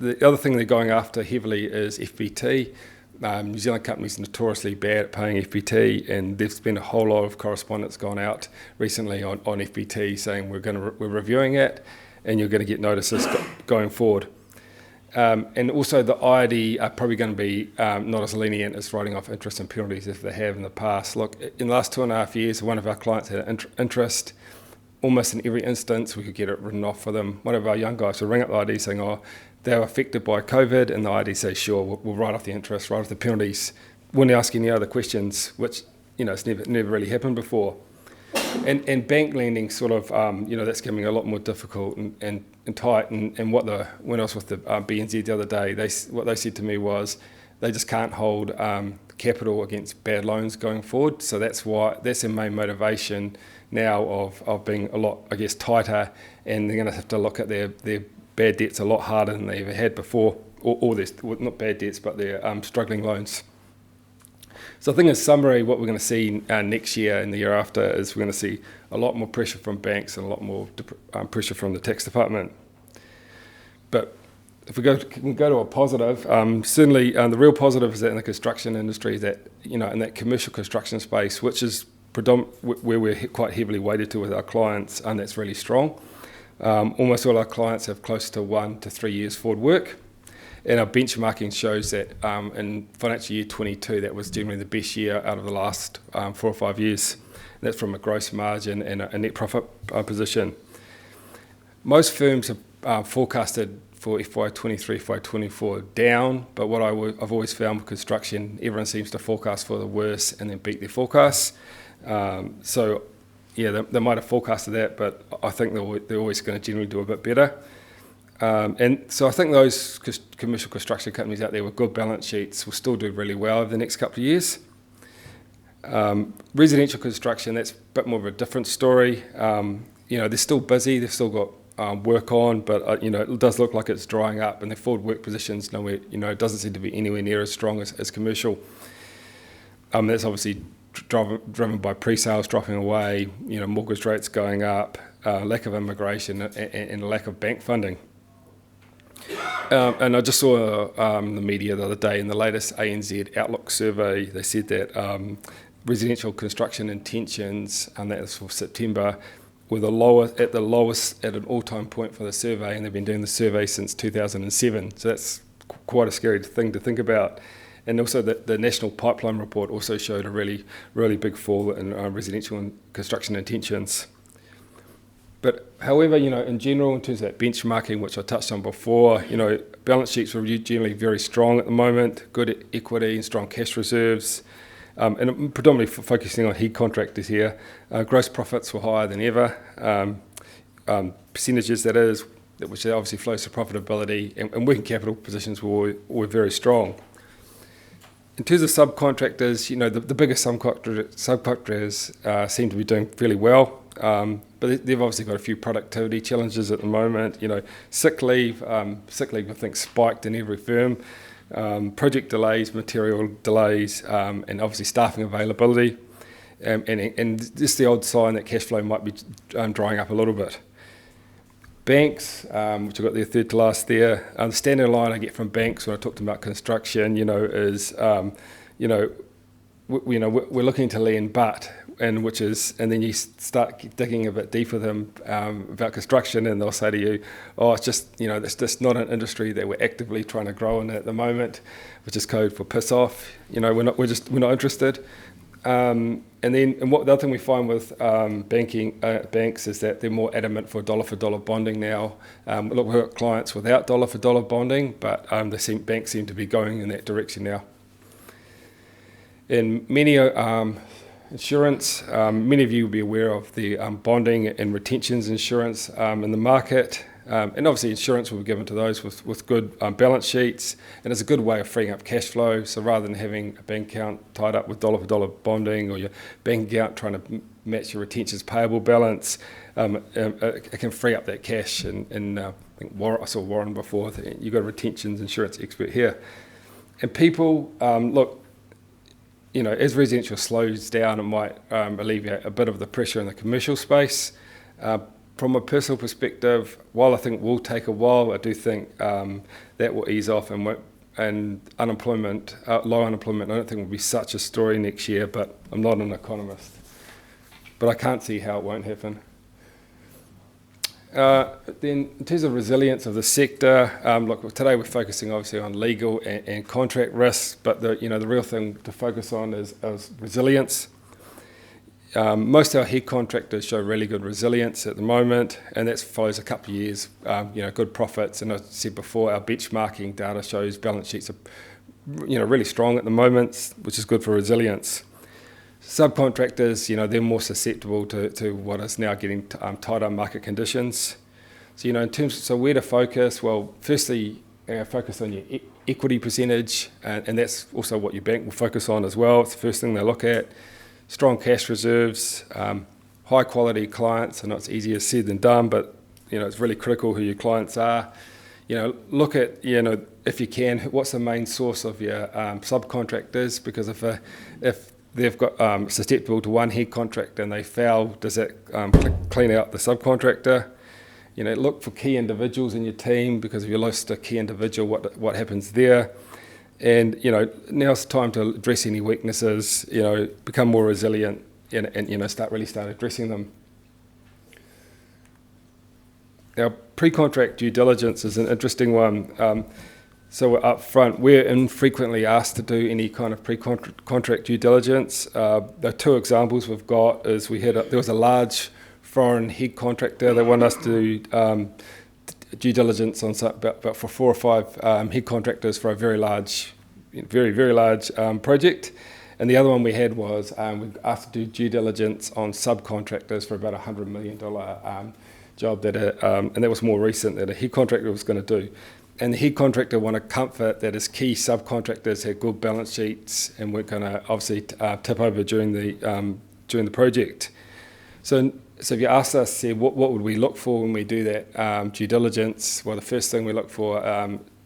[SPEAKER 4] the other thing they're going after heavily is FBT. New Zealand companies are notoriously bad at paying FBT, and there's been a whole lot of correspondence gone out recently on FBT saying we're reviewing it, and you're going to get notices going forward. And also the IRD are probably going to be not as lenient as writing off interest and penalties as they have in the past. Look, in the last 2.5 years, one of our clients had interest. Almost in every instance, we could get it written off for them. One of our young guys would ring up the IRD saying, they were affected by COVID, and the IRD says, sure, we'll write off the interest, write off the penalties. Wouldn't ask any other questions, which it's never really happened before. And bank lending sort of, that's becoming a lot more difficult and tight. And when I was with the BNZ the other day, what they said to me was they just can't hold capital against bad loans going forward. So that's their main motivation now of being a lot, I guess, tighter, and they're going to have to look at their bad debts a lot harder than they ever had before, or not bad debts, but their struggling loans. So I think in summary, what we're going to see next year and the year after is we're going to see a lot more pressure from banks and a lot more pressure from the tax department. But if we go to a positive, certainly the real positive is that in the construction industry, that in that commercial construction space, which is where we're quite heavily weighted to with our clients, and that's really strong. Almost all our clients have close to 1 to 3 years forward work, and our benchmarking shows that in financial year 22, that was generally the best year out of the last 4 or 5 years. That's from a gross margin and a net profit position. Most firms have forecasted for FY23, FY24 down, but what I've always found with construction, everyone seems to forecast for the worst and then beat their forecasts. They might have forecasted that, but I think they're always going to generally do a bit better. And so I think those commercial construction companies out there with good balance sheets will still do really well over the next couple of years. Residential construction, that's a bit more of a different story. They're still busy, they've still got work on, but it does look like it's drying up, and the forward work positions nowhere, it doesn't seem to be anywhere near as strong as commercial. That's obviously driven by pre-sales dropping away, mortgage rates going up, lack of immigration, and lack of bank funding. And I just saw the media the other day in the latest ANZ Outlook survey. They said that residential construction intentions, and that is for September, were at an all-time point for the survey, and they've been doing the survey since 2007. So that's quite a scary thing to think about. And also the National Pipeline Report also showed a really, really big fall in residential construction intentions. But however, in general, in terms of that benchmarking, which I touched on before, balance sheets are generally very strong at the moment, good equity and strong cash reserves. And I'm predominantly focusing on heat contractors here. Gross profits were higher than ever. Percentages, that is, which obviously flows to profitability, and working capital positions were very strong. In terms of subcontractors, the biggest subcontractors seem to be doing fairly well, but they've obviously got a few productivity challenges at the moment. Sick leave, I think, spiked in every firm. Project delays, material delays, and obviously staffing availability, and just the odd sign that cash flow might be drying up a little bit. Banks, which I got there third to last there. The standard line I get from banks when I talk to them about construction, is, we're looking to lend, and then you start digging a bit deeper with them about construction, and they'll say to you, "Oh, it's just not an industry that we're actively trying to grow in at the moment," which is code for piss off. We're not interested. And what the other thing we find with banks is that they're more adamant for dollar bonding now. Look, we've got clients without dollar for dollar bonding, but banks seem to be going in that direction now. In many insurance, many of you will be aware of the bonding and retentions insurance in the market. And obviously insurance will be given to those with good balance sheets, and it's a good way of freeing up cash flow. So rather than having a bank account tied up with dollar for dollar bonding, or your bank account trying to match your retentions payable balance, it can free up that cash. And I think I saw Warren before. You've got a retentions insurance expert here. And people, look, as residential slows down, it might alleviate a bit of the pressure in the commercial space. From a personal perspective, while I think it will take a while, I do think that will ease off, and unemployment, low unemployment, I don't think will be such a story next year, but I'm not an economist. But I can't see how it won't happen. Then in terms of resilience of the sector, look, today we're focusing obviously on legal and contract risks, but the real thing to focus on is resilience. Most of our head contractors show really good resilience at the moment, and that follows a couple of years, good profits. And as I said before, our benchmarking data shows balance sheets are, really strong at the moment, which is good for resilience. Subcontractors, they're more susceptible to what is now getting tighter market conditions. So where to focus? Well, firstly, focus on your equity percentage, and that's also what your bank will focus on as well. It's the first thing they look at. Strong cash reserves, high quality clients. I know it's easier said than done, but it's really critical who your clients are. Look at if you can, what's the main source of your subcontractors? Because if they've got susceptible to one head contractor and they fail, does that clean out the subcontractor? Look for key individuals in your team, because if you lost a key individual, what happens there? And now's the time to address any weaknesses. Become more resilient, and start addressing them. Now, pre-contract due diligence is an interesting one. So we're up front. We're infrequently asked to do any kind of pre-contract due diligence. The two examples we've got is there was a large foreign head contractor that wanted us to do due diligence on about for 4 or 5 head contractors for a very large project. And the other one we had was we asked to do due diligence on subcontractors for about $100 million job and that was more recent, that a head contractor was going to do. And the head contractor wanted comfort that his key subcontractors had good balance sheets and weren't going to obviously tip over during the project. So if you asked us, what would we look for when we do that due diligence? Well, the first thing we look for,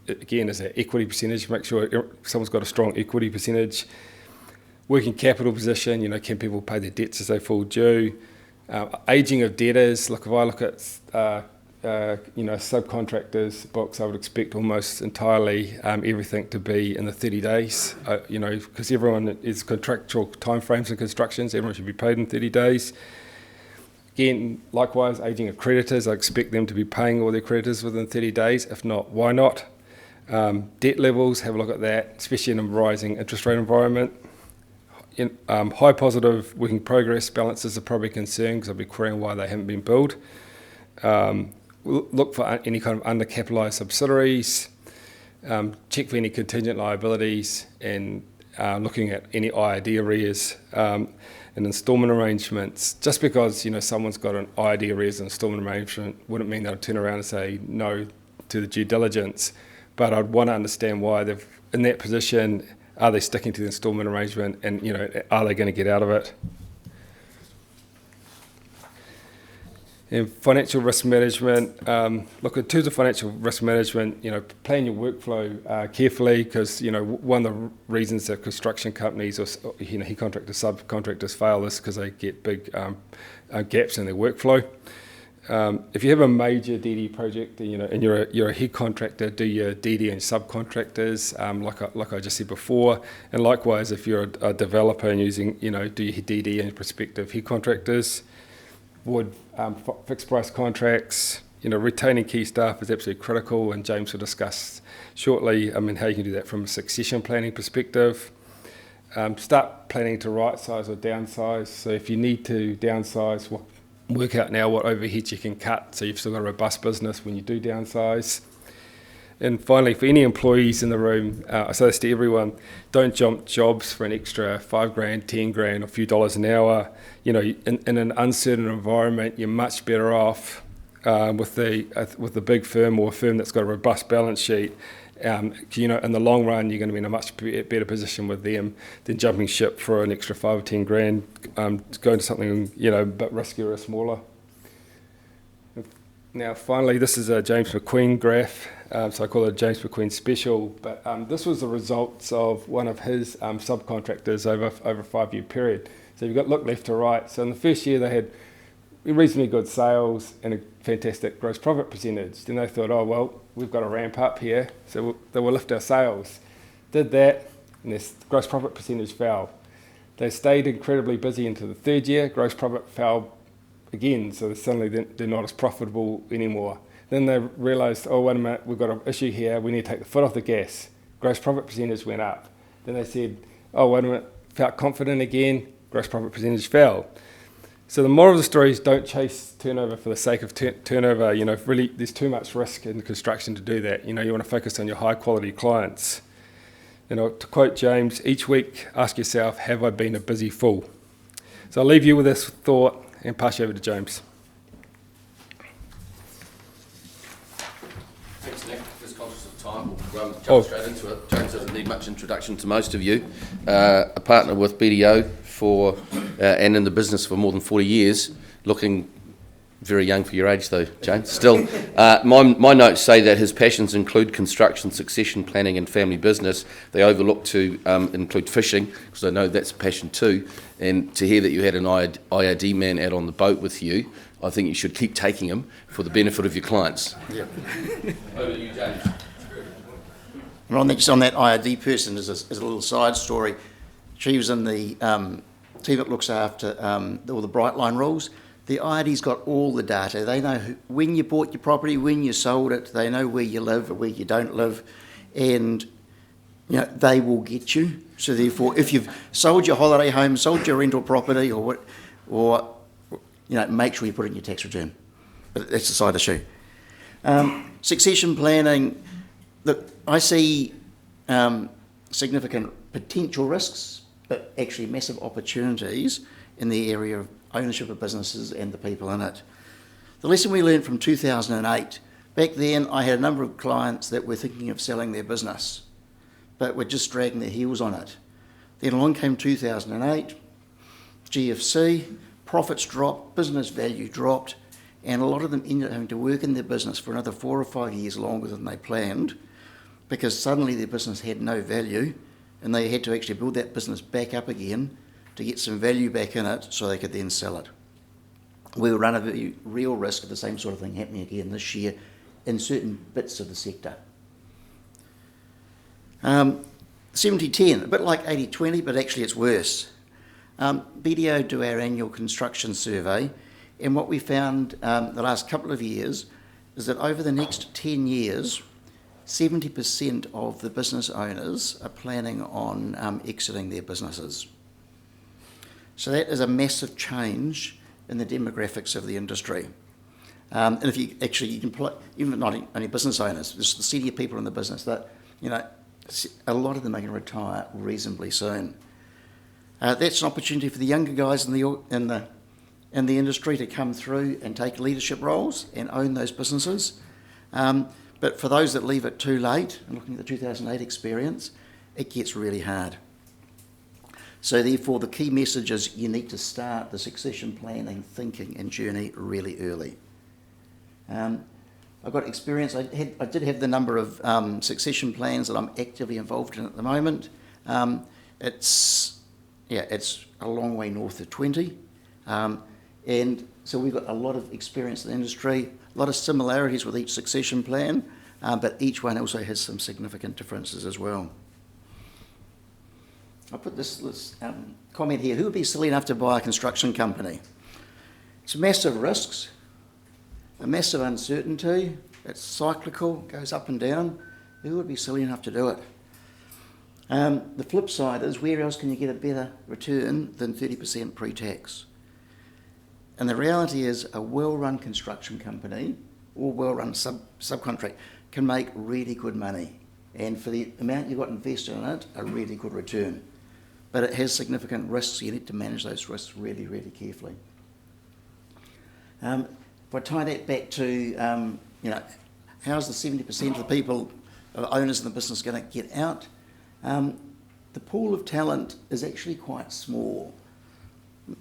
[SPEAKER 4] again, is an equity percentage. Make sure someone's got a strong equity percentage. Working capital position, can people pay their debts as they fall due? Aging of debtors. Look, if I look at subcontractors' books, I would expect almost entirely everything to be in the 30 days, because everyone is contractual timeframes in constructions. Everyone should be paid in 30 days. Again, likewise, aging of creditors, I expect them to be paying all their creditors within 30 days. If not, why not? Debt levels, have a look at that, especially in a rising interest rate environment. High positive working progress balances are probably concerned, because I'll be querying why they haven't been billed. Look for any kind of undercapitalised subsidiaries. Check for any contingent liabilities, and looking at any IRD arrears. And instalment arrangements. Just because someone's got an IRD arrears and instalment arrangement wouldn't mean they'll turn around and say no to the due diligence. But I'd want to understand why they're in that position. Are they sticking to the instalment arrangement, and are they going to get out of it? And financial risk management. Look, in terms of financial risk management, plan your workflow carefully, because one of the reasons that construction companies or head contractors, subcontractors fail is because they get big gaps in their workflow. If you have a major DD project, and you're a head contractor, do your DD and subcontractors, like I just said before, and likewise if you're a developer and using, do your DD and prospective head contractors. Would fixed price contracts, retaining key staff is absolutely critical, and James will discuss shortly, how you can do that from a succession planning perspective. Start planning to right size or downsize. So if you need to downsize, work out now what overheads you can cut so you've still got a robust business when you do downsize. And finally, for any employees in the room, I say this to everyone, don't jump jobs for an extra $5,000, $10,000 or a few dollars an hour. In an uncertain environment, you're much better off with the big firm or a firm that's got a robust balance sheet. In the long run, you're going to be in a much better position with them than jumping ship for an extra $5,000 or $10,000, going to something a bit riskier or smaller. Now, finally, this is a James MacQueen graph, so I call it a James MacQueen special. But this was the results of one of his subcontractors over a 5-year period. So you've got look left to right. So in the first year, they had reasonably good sales and a fantastic gross profit percentage. Then they thought, oh, well, we've got to ramp up here, so they will lift our sales. Did that, and their gross profit percentage fell. They stayed incredibly busy into the third year, gross profit fell again, so suddenly they're not as profitable anymore. Then they realised, oh, wait a minute, we've got an issue here, we need to take the foot off the gas. Gross profit percentage went up. Then they said, oh, wait a minute, felt confident again, gross profit percentage fell. So the moral of the story is don't chase turnover for the sake of turnover. Really, there's too much risk in construction to do that. You want to focus on your high-quality clients. To quote James, each week ask yourself, have I been a busy fool? So I'll leave you with this thought and pass you over to James.
[SPEAKER 1] Thanks, Nick. Just conscious of time, we'll jump straight into it. James doesn't need much introduction to most of you. A partner with BDO and in the business for more than 40 years, looking very young for your age though, James, still. My notes say that his passions include construction, succession planning and family business. They overlook to include fishing, because I know that's a passion too. And to hear that you had an IRD man out on the boat with you, I think you should keep taking him for the benefit of your clients. Yep. Over to you, James.
[SPEAKER 5] Well, next on that IRD person is a little side story. She was in the team that looks after all the bright line rules. The IRD's got all the data. They know when you bought your property, when you sold it. They know where you live or where you don't live, and they will get you. So therefore, if you've sold your holiday home, sold your rental property, or make sure you put it in your tax return. But that's a side issue. Succession planning. Look, I see significant potential risks, but actually massive opportunities in the area of ownership of businesses and the people in it. The lesson we learned from 2008, back then I had a number of clients that were thinking of selling their business, but were just dragging their heels on it. Then along came 2008, GFC, profits dropped, business value dropped, and a lot of them ended up having to work in their business for another 4 or 5 years longer than they planned, because suddenly their business had no value and they had to actually build that business back up again to get some value back in it so they could then sell it. We will run a very real risk of the same sort of thing happening again this year in certain bits of the sector. 70-10, a bit like 80-20, but actually it's worse. BDO do our annual construction survey, and what we found the last couple of years is that over the next 10 years, 70% of the business owners are planning on exiting their businesses. So that is a massive change in the demographics of the industry. And if you can play, even not only business owners, just the senior people in the business, that a lot of them are going to retire reasonably soon. That's an opportunity for the younger guys in the industry to come through and take leadership roles and own those businesses. But for those that leave it too late, and looking at the 2008 experience, it gets really hard. So therefore, the key message is you need to start the succession planning, thinking and journey really early. I've got experience. I did have the number of succession plans that I'm actively involved in at the moment. It's a long way north of 20. And And so we've got a lot of experience in the industry, a lot of similarities with each succession plan, but each one also has some significant differences as well. I put this comment here: who would be silly enough to buy a construction company? It's massive risks, a massive uncertainty, it's cyclical, goes up and down. Who would be silly enough to do it? The flip side is, where else can you get a better return than 30% pre-tax? And the reality is, a well-run construction company or well-run subcontract can make really good money, and for the amount you've got invested in it, a really good return. But it has significant risks. You need to manage those risks really, really carefully. If I tie that back to, how's the 70% of the people, owners in the business, going to get out? The pool of talent is actually quite small.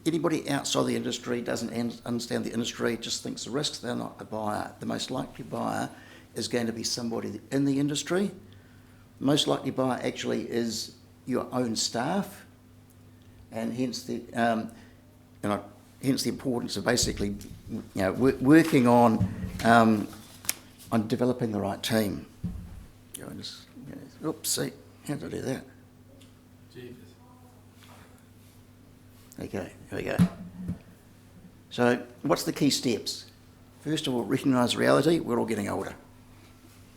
[SPEAKER 5] Anybody outside the industry doesn't understand the industry, just thinks the risks, they're not a buyer. The most likely buyer is going to be somebody in the industry. The most likely buyer actually is your own staff, and hence the importance of basically working on developing the right team. Oops, see, how did I do that? Okay, here we go. So what's the key steps? First of all, recognise reality. We're all getting older,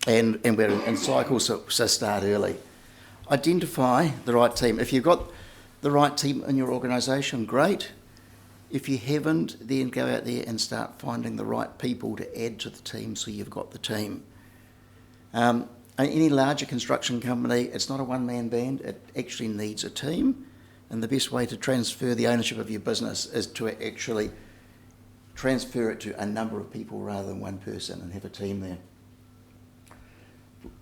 [SPEAKER 5] and we're in cycles, so start early. Identify the right team. If you've got the right team in your organisation, great. If you haven't, then go out there and start finding the right people to add to the team so you've got the team. Any larger construction company, it's not a one-man band, it actually needs a team, and the best way to transfer the ownership of your business is to actually transfer it to a number of people rather than one person and have a team there.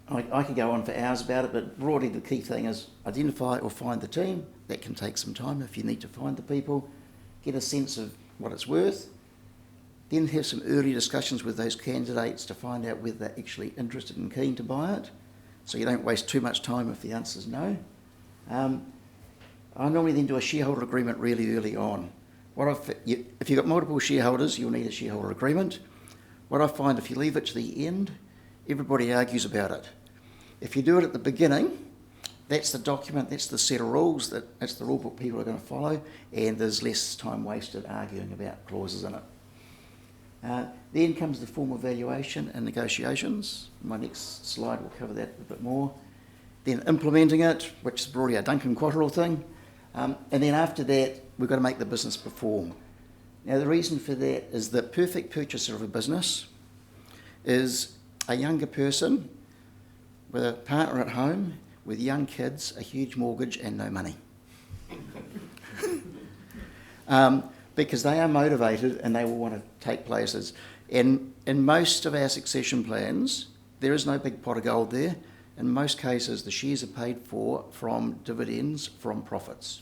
[SPEAKER 5] I could go on for hours about it, but broadly the key thing is identify or find the team. That can take some time if you need to find the people, get a sense of what it's worth, then have some early discussions with those candidates to find out whether they're actually interested and keen to buy it, so you don't waste too much time if the answer is no. I normally then do a shareholder agreement really early on. If you've got multiple shareholders, you'll need a shareholder agreement. What I find, if you leave it to the end, everybody argues about it. If you do it at the beginning, that's the document, that's the set of rules, that's the rule book people are going to follow, and there's less time wasted arguing about clauses in it. Then comes the formal valuation and negotiations. My next slide will cover that a bit more. Then implementing it, which is probably a Duncan Cotterill thing. And then after that, we've got to make the business perform. Now, the reason for that is the perfect purchaser of a business is a younger person with a partner at home, with young kids, a huge mortgage and no money. Because they are motivated and they will want to take places. And in most of our succession plans, there is no big pot of gold there. In most cases, the shares are paid for from dividends from profits.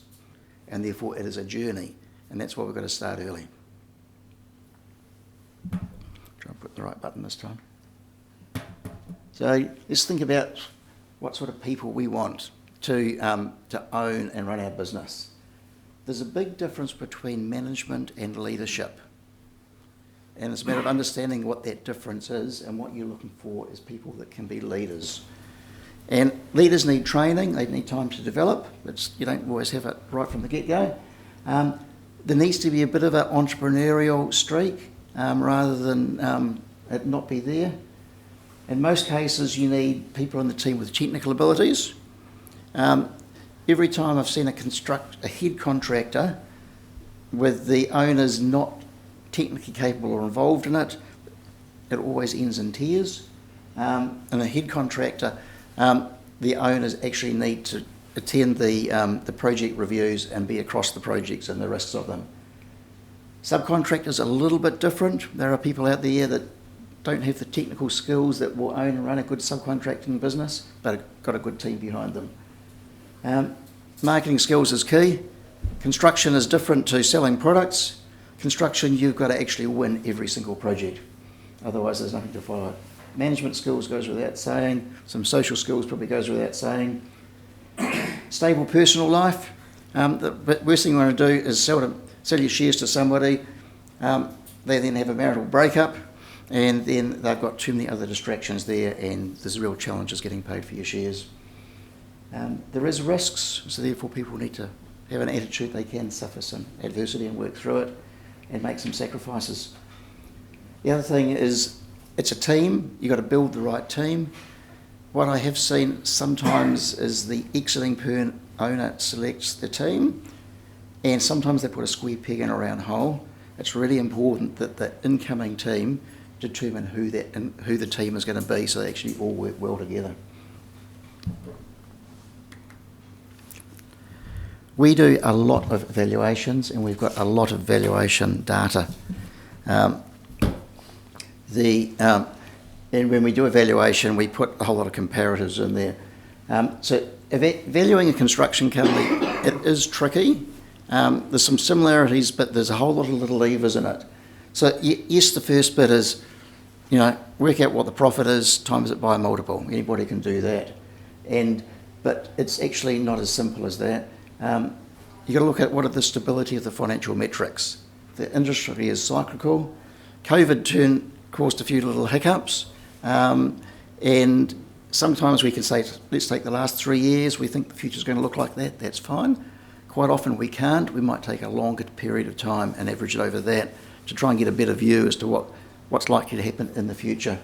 [SPEAKER 5] And therefore, it is a journey. And that's why we've got to start early. Try and put the right button this time. So let's think about what sort of people we want to own and run our business. There's a big difference between management and leadership. And it's a matter of understanding what that difference is and what you're looking for as people that can be leaders. And leaders need training, they need time to develop. You don't always have it right from the get-go. There needs to be a bit of an entrepreneurial streak rather than it not be there. In most cases, you need people on the team with technical abilities. Every time I've seen a head contractor with the owners not technically capable or involved in it, it always ends in tears. And a head contractor, the owners actually need to attend the project reviews and be across the projects and the risks of them. Subcontractors are a little bit different. There are people out there that don't have the technical skills that will own and run a good subcontracting business, but have got a good team behind them. Marketing skills is key. Construction is different to selling products. Construction, you've got to actually win every single project. Otherwise, there's nothing to follow it. Management skills goes without saying. Some social skills probably goes without saying. Stable personal life. The worst thing you want to do is sell your shares to somebody They then have a marital breakup, and then they've got too many other distractions there, and there's real challenges getting paid for your shares. There is risks, so therefore people need to have an attitude they can suffer some adversity and work through it and make some sacrifices. The other thing is it's a team. You've got to build the right team. What I have seen sometimes is the exiting owner selects the team, and sometimes they put a square peg in a round hole. It's really important that the incoming team determine who the team is going to be, so they actually all work well together. We do a lot of evaluations, and we've got a lot of valuation data. And when we do evaluation, we put a whole lot of comparatives in there. So valuing a construction company, it is tricky. There's some similarities, but there's a whole lot of little levers in it. So yes, the first bit is, work out what the profit is, times it by a multiple. Anybody can do that. But it's actually not as simple as that. You've got to look at what are the stability of the financial metrics. The industry is cyclical. COVID caused a few little hiccups. And sometimes we can say, let's take the last 3 years, we think the future's going to look like that, that's fine. Quite often we can't. We might take a longer period of time and average it over that to try and get a better view as to what's likely to happen in the future.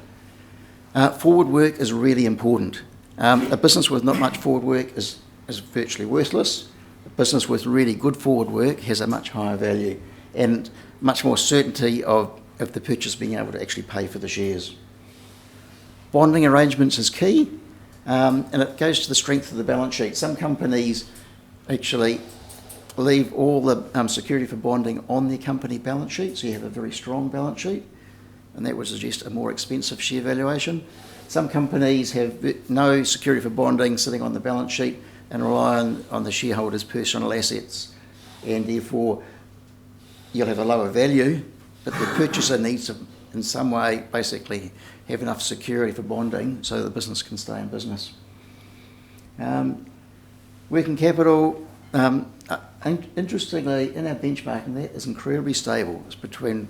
[SPEAKER 5] Forward work is really important. A business with not much forward work is virtually worthless. A business with really good forward work has a much higher value and much more certainty of the purchase being able to actually pay for the shares. Bonding arrangements is key, and it goes to the strength of the balance sheet. Some companies actually leave all the security for bonding on their company balance sheet, so you have a very strong balance sheet, and that would suggest a more expensive share valuation. Some companies have no security for bonding sitting on the balance sheet and rely on the shareholders' personal assets, and therefore you'll have a lower value, but the purchaser needs to, in some way, basically have enough security for bonding so the business can stay in business. Working capital, interestingly, in our benchmarking, that is incredibly stable. It's between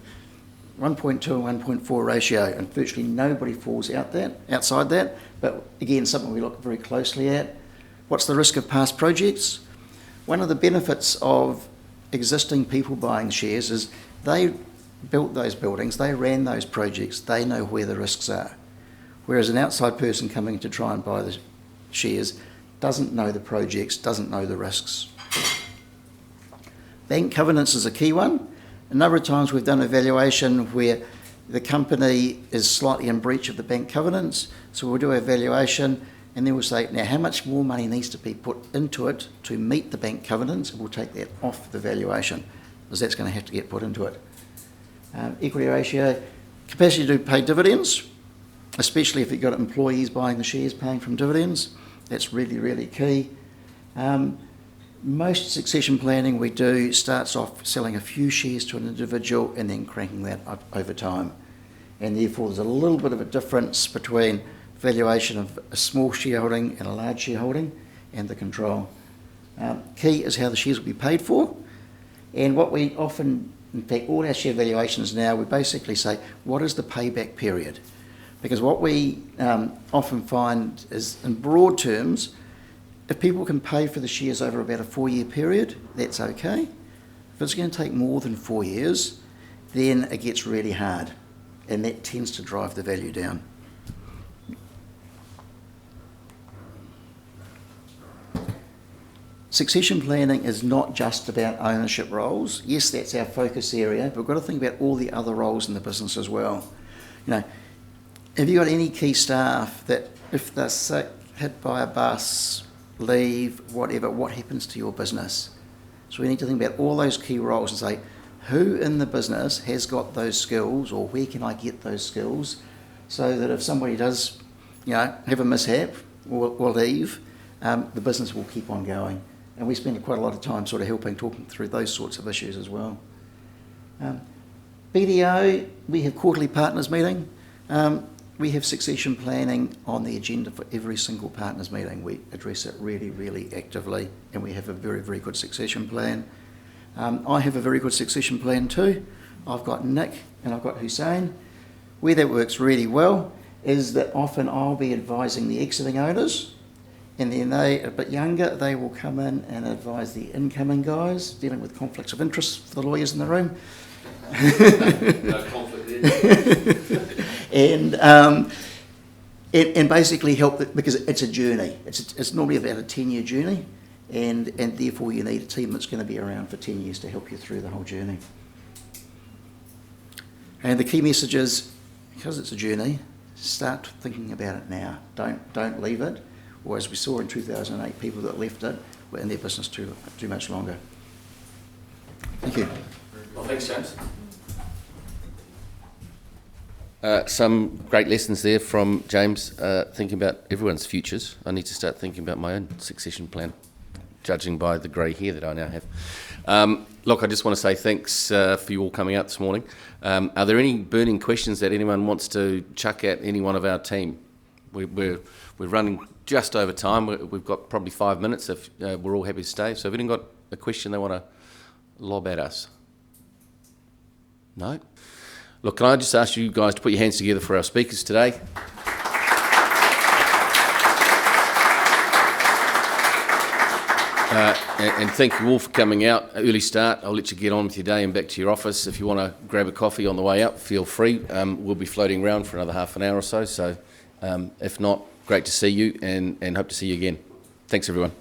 [SPEAKER 5] 1.2 and 1.4 ratio, and virtually nobody falls outside that, but again, something we look very closely at. What's the risk of past projects? One of the benefits of existing people buying shares is they built those buildings, they ran those projects, they know where the risks are. Whereas an outside person coming to try and buy the shares doesn't know the projects, doesn't know the risks. Bank covenants is a key one. A number of times we've done a valuation where the company is slightly in breach of the bank covenants, so we'll do a valuation and then we'll say, now how much more money needs to be put into it to meet the bank covenants, and we'll take that off the valuation because that's going to have to get put into it. Equity ratio, capacity to pay dividends, especially if you've got employees buying the shares, paying from dividends. That's really, really key. Most succession planning we do starts off selling a few shares to an individual and then cranking that up over time. And therefore there's a little bit of a difference between valuation of a small shareholding and a large shareholding and the control. Key is how the shares will be paid for. And what we often, in fact, all our share valuations now, we basically say, what is the payback period? Because what we often find is, in broad terms, if people can pay for the shares over about a 4-year period, that's okay. If it's going to take more than 4 years, then it gets really hard, and that tends to drive the value down. Succession planning is not just about ownership roles. Yes, that's our focus area, but we've got to think about all the other roles in the business as well. Have you got any key staff that if they're sick, hit by a bus, leave, whatever, what happens to your business? So we need to think about all those key roles and say, who in the business has got those skills, or where can I get those skills, so that if somebody does, have a mishap or leave, the business will keep on going. And we spend quite a lot of time sort of talking through those sorts of issues as well. BDO, we have quarterly partners meeting. We have succession planning on the agenda for every single partners meeting. We address it really, really actively, and we have a very, very good succession plan. I have a very good succession plan too. I've got Nick and I've got Hussein. Where that works really well is that often I'll be advising the exiting owners, and then they, a bit younger, they will come in and advise the incoming guys, dealing with conflicts of interest for the lawyers in the room.
[SPEAKER 1] No conflict there.
[SPEAKER 5] And basically help, because it's a journey. It's normally about a 10-year journey, and therefore you need a team that's going to be around for 10 years to help you through the whole journey. And the key message is, because it's a journey, start thinking about it now. Don't leave it. Or as we saw in 2008, people that left it were in their business too much longer. Thank you.
[SPEAKER 1] Well, thanks, James. Some great lessons there from James, thinking about everyone's futures. I need to start thinking about my own succession plan, judging by the grey hair that I now have. Look, I just want to say thanks for you all coming out this morning. Are there any burning questions that anyone wants to chuck at any one of our team? We're running just over time. We've got probably 5 minutes if we're all happy to stay. So have anyone got a question they want to lob at us? No? Look, can I just ask you guys to put your hands together for our speakers today? And thank you all for coming out. Early start. I'll let you get on with your day and back to your office. If you want to grab a coffee on the way up, feel free. We'll be floating around for another half an hour or so. So if not, great to see you and hope to see you again. Thanks, everyone.